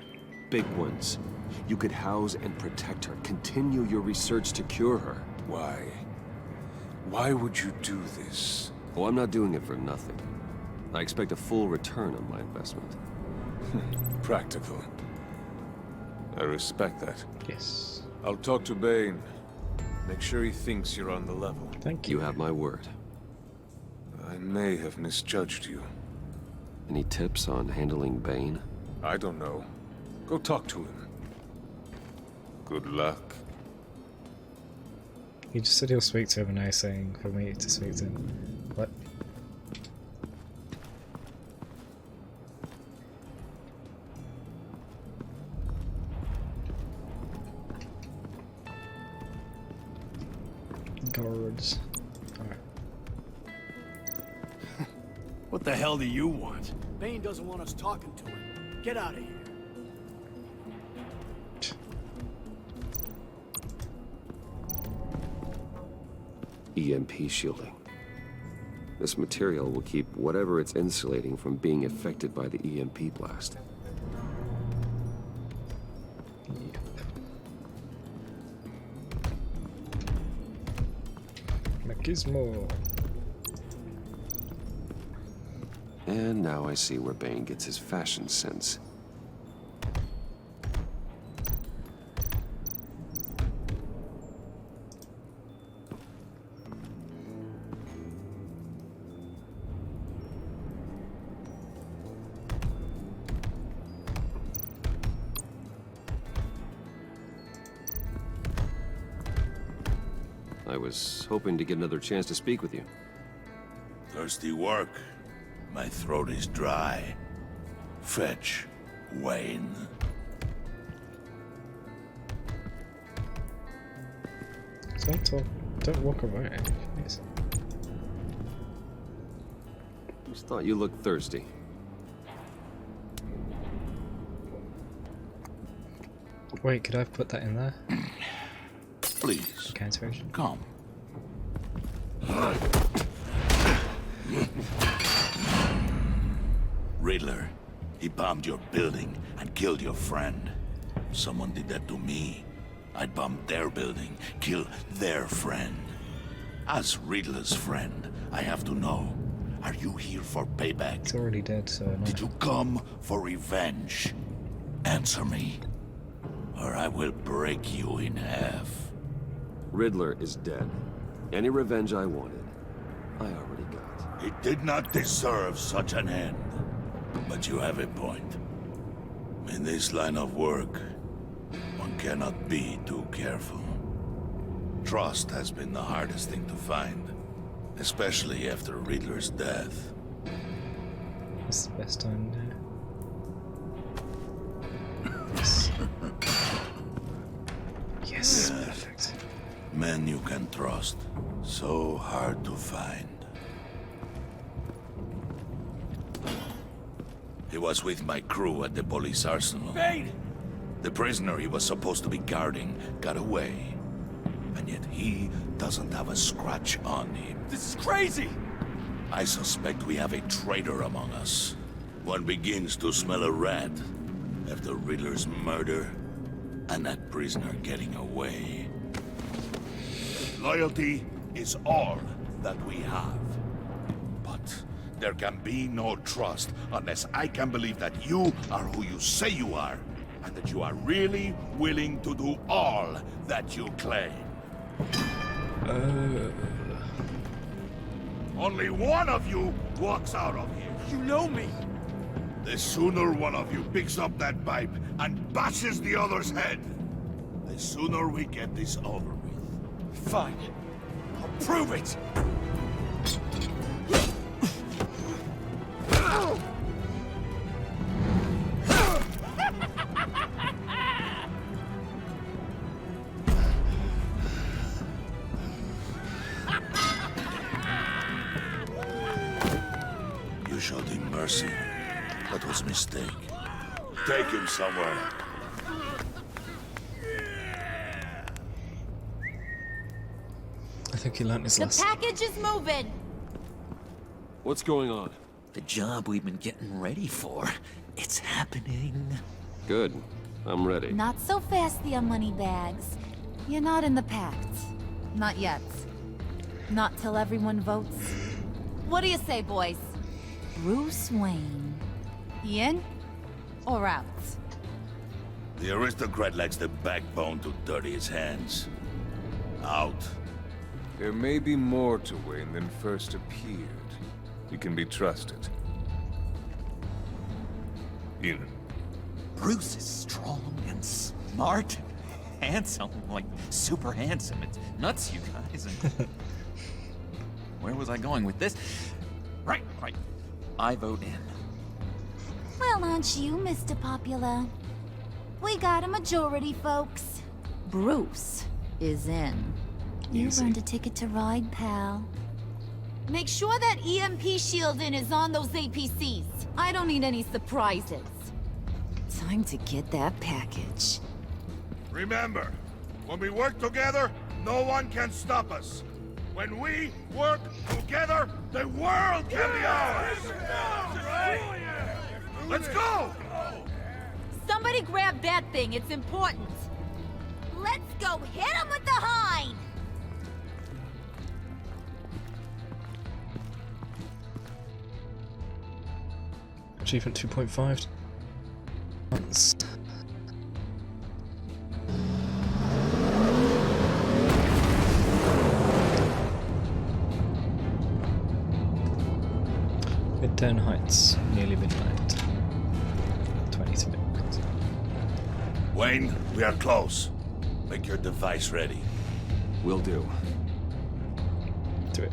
Big ones. You could house and protect her. Continue your research to cure her. Why? Why would you do this? Oh, I'm not doing it for nothing. I expect a full return on my investment. Practical. I respect that. Yes. I'll talk to Bane. Make sure he thinks you're on the level. Thank you. You have my word. I may have misjudged you. Any tips on handling Bane? I don't know. Go talk to him. Good luck. He just said he'll speak to him, and now he's saying for me to speak to him. What? Guards. Alright. What the hell do you want? Bane doesn't want us talking to him. Get out of here. EMP shielding. This material will keep whatever it's insulating from being affected by the EMP blast. Machismo. And now I see where Bane gets his fashion sense. I was hoping to get another chance to speak with you. Thirsty work. My throat is dry. Fetch, Wayne. Don't talk. Don't walk around. Yes. Just thought you looked thirsty. Wait, could I have put that in there? Please. Countermeasure. Come. Riddler, he bombed your building and killed your friend. Someone did that to me. I'd bomb their building, kill their friend. As Riddler's friend, I have to know, are you here for payback? It's already dead, so no. Did you come for revenge? Answer me, or I will break you in half. Riddler is dead. Any revenge I wanted, I already got. He did not deserve such an end. But you have a point. In this line of work, one cannot be too careful. Trust has been the hardest thing to find, especially after Riddler's death. It's the best time now. Yes. Yes, perfect. Men you can trust, so hard to find. He was with my crew at the police arsenal. Bane! The prisoner he was supposed to be guarding got away. And yet he doesn't have a scratch on him. This is crazy! I suspect we have a traitor among us. One begins to smell a rat after Riddler's murder and that prisoner getting away. Loyalty is all that we have. But there can be no trust unless I can believe that you are who you say you are, and that you are really willing to do all that you claim. Only one of you walks out of here. You know me! The sooner one of you picks up that pipe and bashes the other's head, the sooner we get this over with. Fine. I'll prove it! You showed him mercy. That was a mistake. Take him somewhere. I think he learned his The lesson. package is moving! What's going on? The job we've been getting ready for. It's happening. Good. I'm ready. Not so fast, the Moneybags. You're not in the Pact. Not yet. Not till everyone votes. What do you say, boys? Bruce Wayne. In or out? The aristocrat lacks the backbone to dirty his hands. Out. There may be more to Wayne than first appeared. You can be trusted. In. Bruce is strong and smart, handsome, like super handsome. It's nuts, you guys. And where was I going with this? Right. I vote in. Well, aren't you, Mr. Popular? We got a majority, folks. Bruce is in. You earned a ticket to ride, pal. Make sure that EMP shielding is on those APCs. I don't need any surprises. Time to get that package. Remember, when we work together, no one can stop us. When we work together, the world can be ours! Let's go! Somebody grab that thing, it's important. Let's go hit him with the hind! Achievement 2.5. Once. Midtown Heights, nearly midnight. 23 minutes. Wayne, we are close. Make your device ready. Will do. Do it.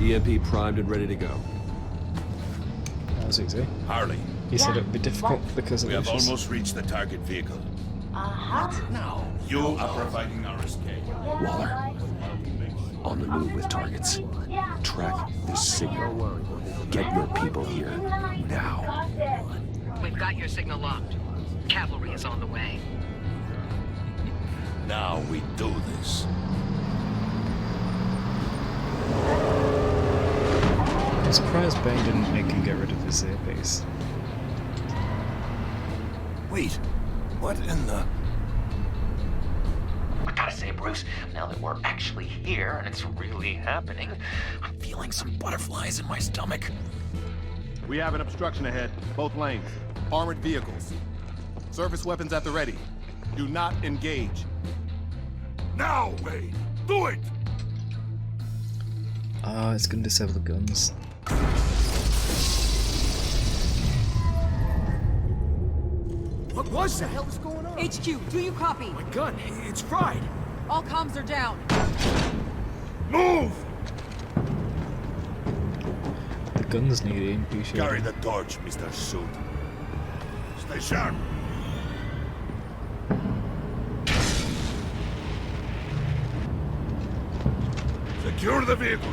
EMP primed and ready to go. That was easy. Harley. He said it would be difficult because of We have Lucius. almost reached the target vehicle. Now. You are providing our escape. Waller. On the move with targets. Track this signal. Get your people here. Now. We've got your signal locked. Cavalry is on the way. Now we do this. I'm surprised Bane didn't make him get rid of his earpiece. Wait, what in the... I gotta say, Bruce, now that we're actually here and it's really happening, I'm feeling some butterflies in my stomach. We have an obstruction ahead, both lanes. Armored vehicles. Service weapons at the ready. Do not engage. Now, Wayne! Do it! Ah, it's gonna disable the guns. What was that? What the hell is going on? HQ, do you copy? My gun, it's fried. All comms are down. Move! The guns need EMP shielding. Carry the torch, Mr. Suit. Stay sharp. Secure the vehicle.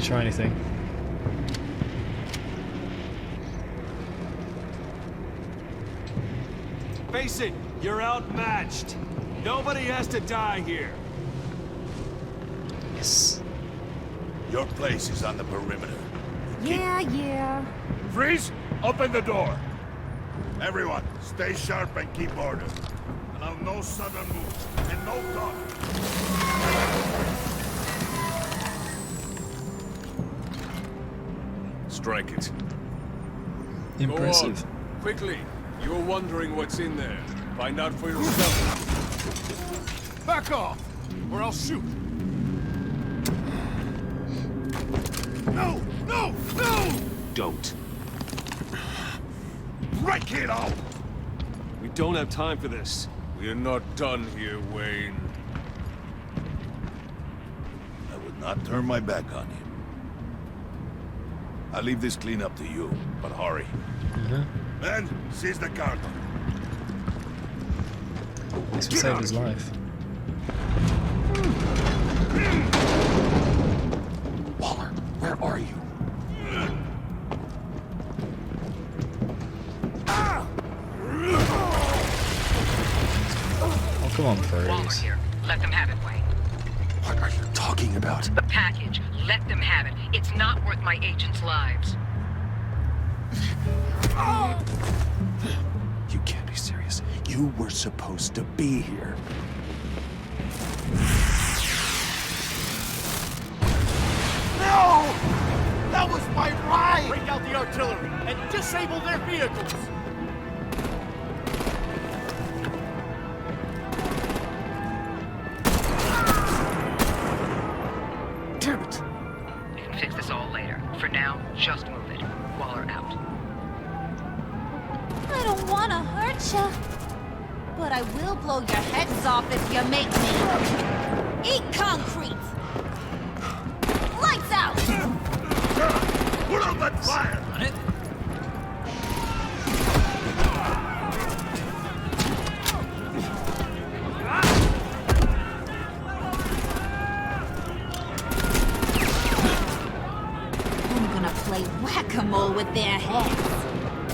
you try anything. Face it, you're outmatched. Nobody has to die here. Yes. Your place is on the perimeter. Yeah. Freeze! Open the door! Everyone, stay sharp and keep order. Allow no sudden moves, and no talking. Strike it. Impressive. Go on. Quickly. You're wondering what's in there. Find out for yourself. Back off, or I'll shoot. No! No! No! Don't. Break it out! We don't have time for this. We're not done here, Wayne. I would not turn my back on him. I'll leave this cleanup to you, but hurry. Men, seize the cargo. At least we saved his life. Waller, where are you? Oh, come on, Waller Bruce. here. Let them have it, Wayne. What are you talking about? The package. Let them have it. It's not worth my agents' lives. You can't be serious. You were supposed to be here. No! That was my ride! Break out the artillery and disable their vehicles! Damn it! You can fix this all later. For now, just move it. Waller out. I don't want to hurt you, but I will blow your heads off if you make me. Eat concrete! Lights out! Put out that fire! On it? I'm gonna play whack-a-mole with their heads.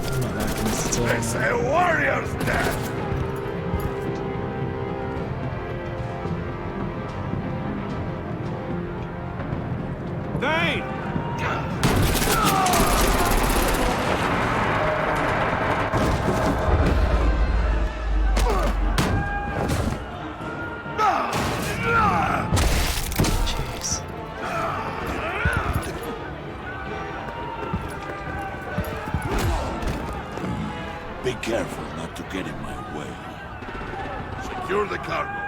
I'm not liking this at all. It's a warrior's death! Vane! Jeez. Be careful not to get in my way. Secure the cargo.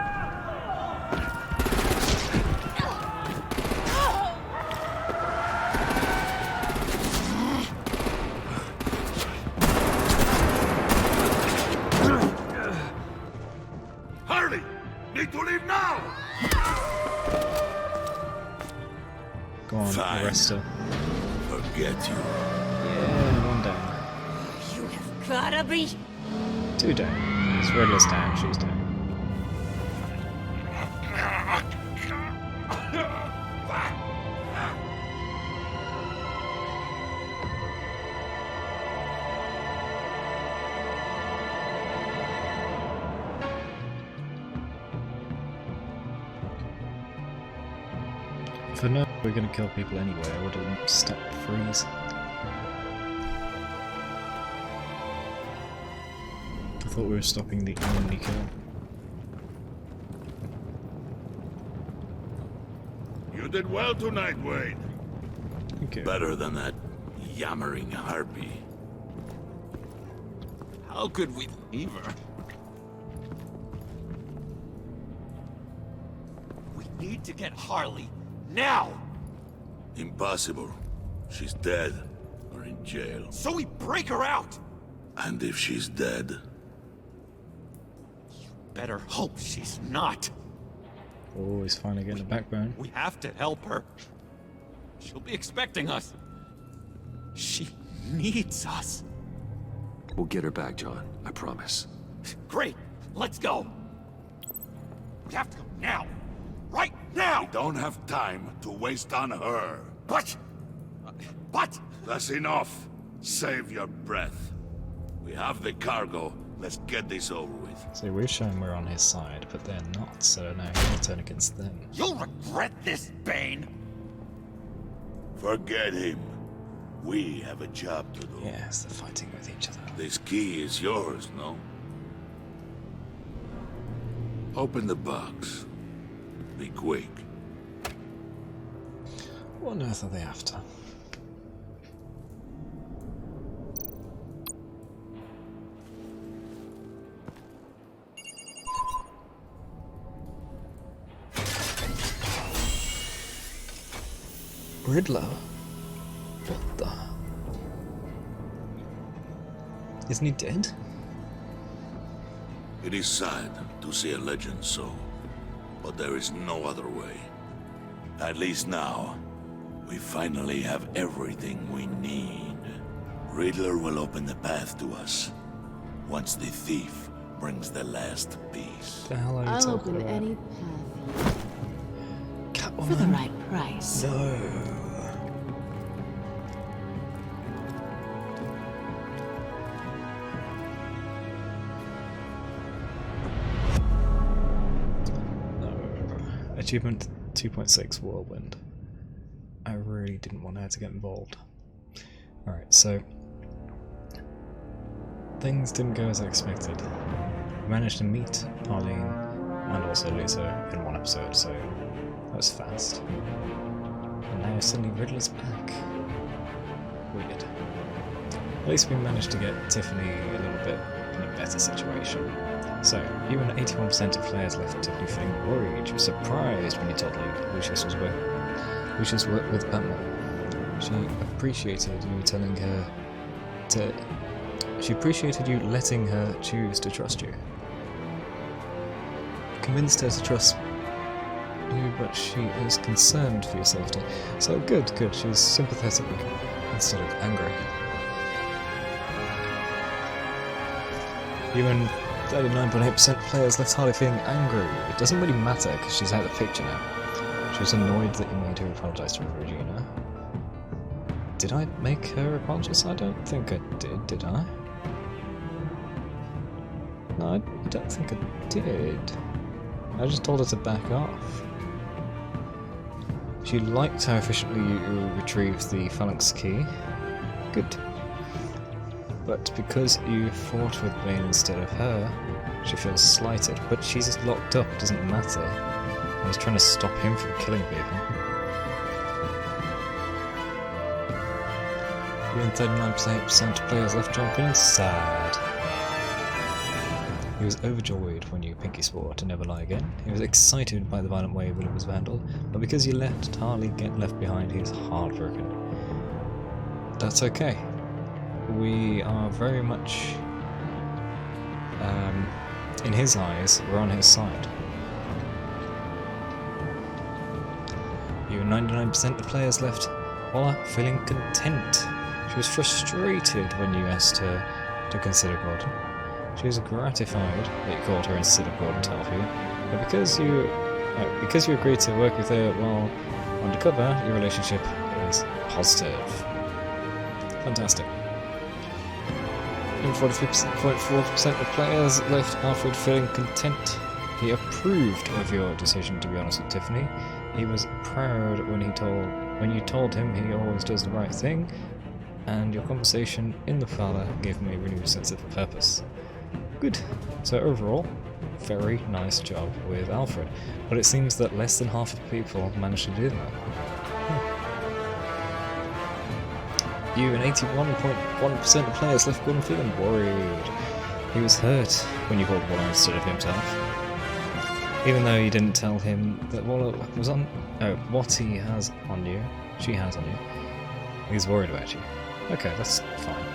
Hurry! Need to leave now! Go on, Fine. arrest her. Forget you. Yeah, one down. You have gotta be... Two down. It's Riddler's down, she's down. For now, we're gonna kill people anyway. I would have stopped freeze. I thought we were stopping the only kill. You did well tonight, Wayne. Okay. Better than that yammering harpy. How could we leave her? We need to get Harley, now! Impossible. She's dead, or in jail. So we break her out! And if she's dead, Better hope she's not. Oh, he's finally getting the backbone. We have to help her. She'll be expecting us. She needs us. We'll get her back, John. I promise. Great, let's go. We have to go now. Right Now! We don't have time to waste on her. What? What? That's enough. Save your breath. We have the cargo. Let's get this over with. So we're showing we're on his side, but they're not, so now we'll turn against them. You'll regret this, Bane! Forget him. We have a job to do. Yes, they're fighting with each other. This key is yours, no? Open the box. Be quick. What on earth are they after? Riddler? What the? Isn't he dead? It is sad to see a legend so, but there is no other way. At least now, we finally have everything we need. Riddler will open the path to us, once the thief brings the last piece. The hell are you I'll talking open about? any path. Catwoman? For the right price. No. Achievement 2.6 Whirlwind. I really didn't want her to get involved. Alright, so things didn't go as I expected. I managed to meet Arlene and also lose her in one episode, so that was fast. And now suddenly Riddler's back. Weird. At least we managed to get Tiffany a little bit in a better situation. So, even 81% of players left Tiffany feeling worried. She was surprised when you told Lucius worked with Batman. She appreciated you telling her to... She appreciated you letting her choose to trust you. Convinced her to trust you, but she is concerned for your safety. So good. She was sympathetic instead of angry. Even 39.8% of players left Harley feeling angry. It doesn't really matter because she's out of the picture now. She was annoyed that you made her apologise to Regina. Did I make her apologise? I don't think I did I? No, I don't think I did. I just told her to back off. She liked how efficiently you retrieved the phalanx key. Good. But because you fought with Bane instead of her, she feels slighted. But she's just locked up, doesn't matter. I was trying to stop him from killing people. Even 39% of players left John feeling sad. He was overjoyed when you pinky swore to never lie again. He was excited by the violent way Willow was vandaled, but because you let Harley get left behind, he was heartbroken. That's okay. We are very much, in his eyes, we're on his side. You 99% of players left Walla feeling content. She was frustrated when you asked her to consider Gordon. She was gratified that you called her instead of Gordon to help you, but because you agreed to work with her while undercover, your relationship is positive. Fantastic. And 43.4% of players left Alfred feeling content. He approved of your decision to be honest with Tiffany. He was proud when you told him he always does the right thing, and your conversation in the parlor gave him a renewed sense of purpose. Good. So overall, very nice job with Alfred. But it seems that less than half of the people managed to do that. You and 81.1% of players left Gordon feeling worried. He was hurt when you called Waller instead of himself. Even though you didn't tell him that Waller was on... what he has on you. She has on you. He's worried about you. Okay, that's fine.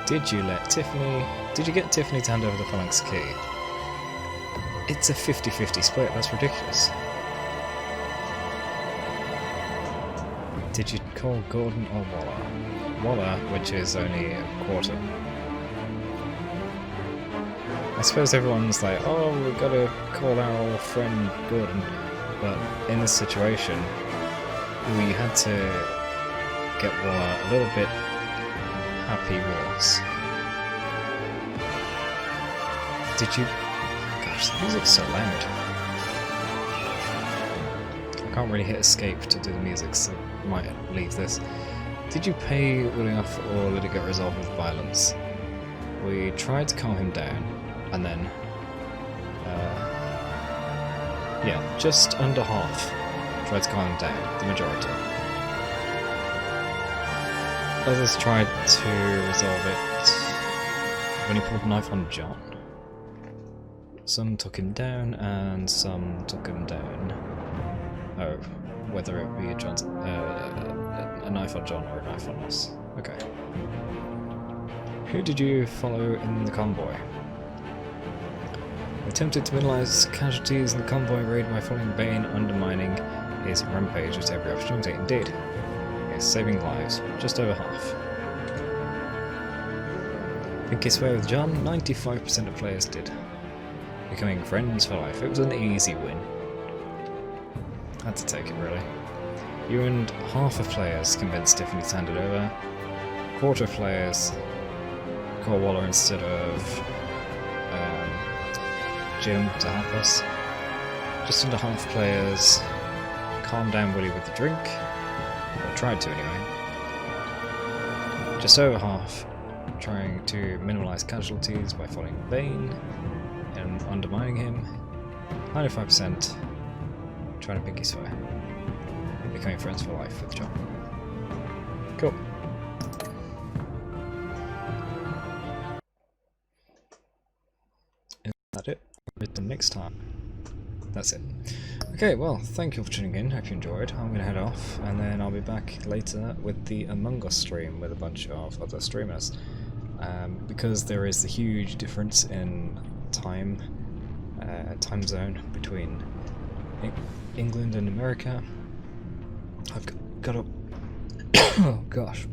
Did you get Tiffany to hand over the phalanx key? It's a 50-50 split, that's ridiculous. Did you call Gordon or Waller? Waller, which is only a quarter. I suppose everyone's like, oh, we've got to call our old friend Gordon, but in this situation, we had to get Waller a little bit happy with us. Did you... Gosh, the music's so loud. I can't really hit escape to do the music, so I might leave this. Did you pay Willie off or let it get resolved with violence? We tried to calm him down, and then... yeah, just under half tried to calm him down, the majority. Others tried to resolve it when he pulled a knife on John. Some took him down, and some took him down. Oh, whether it be a knife on John or a knife on us. Okay. Who did you follow in the convoy? Attempted to minimize casualties in the convoy raid by following Bane, undermining his rampage at every opportunity. Indeed. Yes, saving lives. Just over half. Pinky swear with John, 95% of players did. Becoming friends for life. It was an easy win. Had to take it, really. You and half of players convinced Tiffany to hand it over. Quarter of players call Waller instead of Jim to help us. Just under half players calmed down Willie with the drink. Or tried to, anyway. Just over half trying to minimise casualties by following Bane and undermining him. 95% trying to pinky swear. Becoming friends for life with John. Cool. Is that it? Until next time. That's it. Okay, well, thank you for tuning in. Hope you enjoyed. I'm going to head off, and then I'll be back later with the Among Us stream with a bunch of other streamers. Because there is a huge difference in time zone between England and America. I've got to... oh gosh.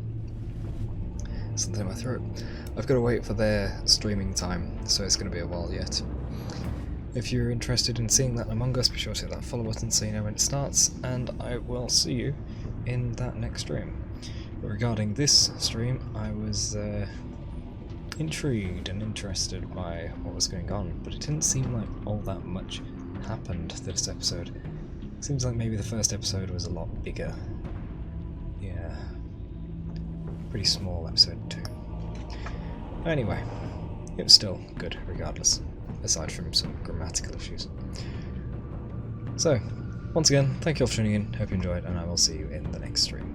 Something in my throat. I've got to wait for their streaming time, so it's going to be a while yet. If you're interested in seeing that Among Us, be sure to hit that follow button so you know when it starts, and I will see you in that next stream. But regarding this stream, I was intrigued and interested by what was going on, but it didn't seem like all that much happened this episode. Seems like maybe the first episode was a lot bigger. Yeah. Pretty small episode 2. Anyway, it was still good regardless, aside from some grammatical issues. So, once again, thank you all for tuning in, hope you enjoyed, and I will see you in the next stream.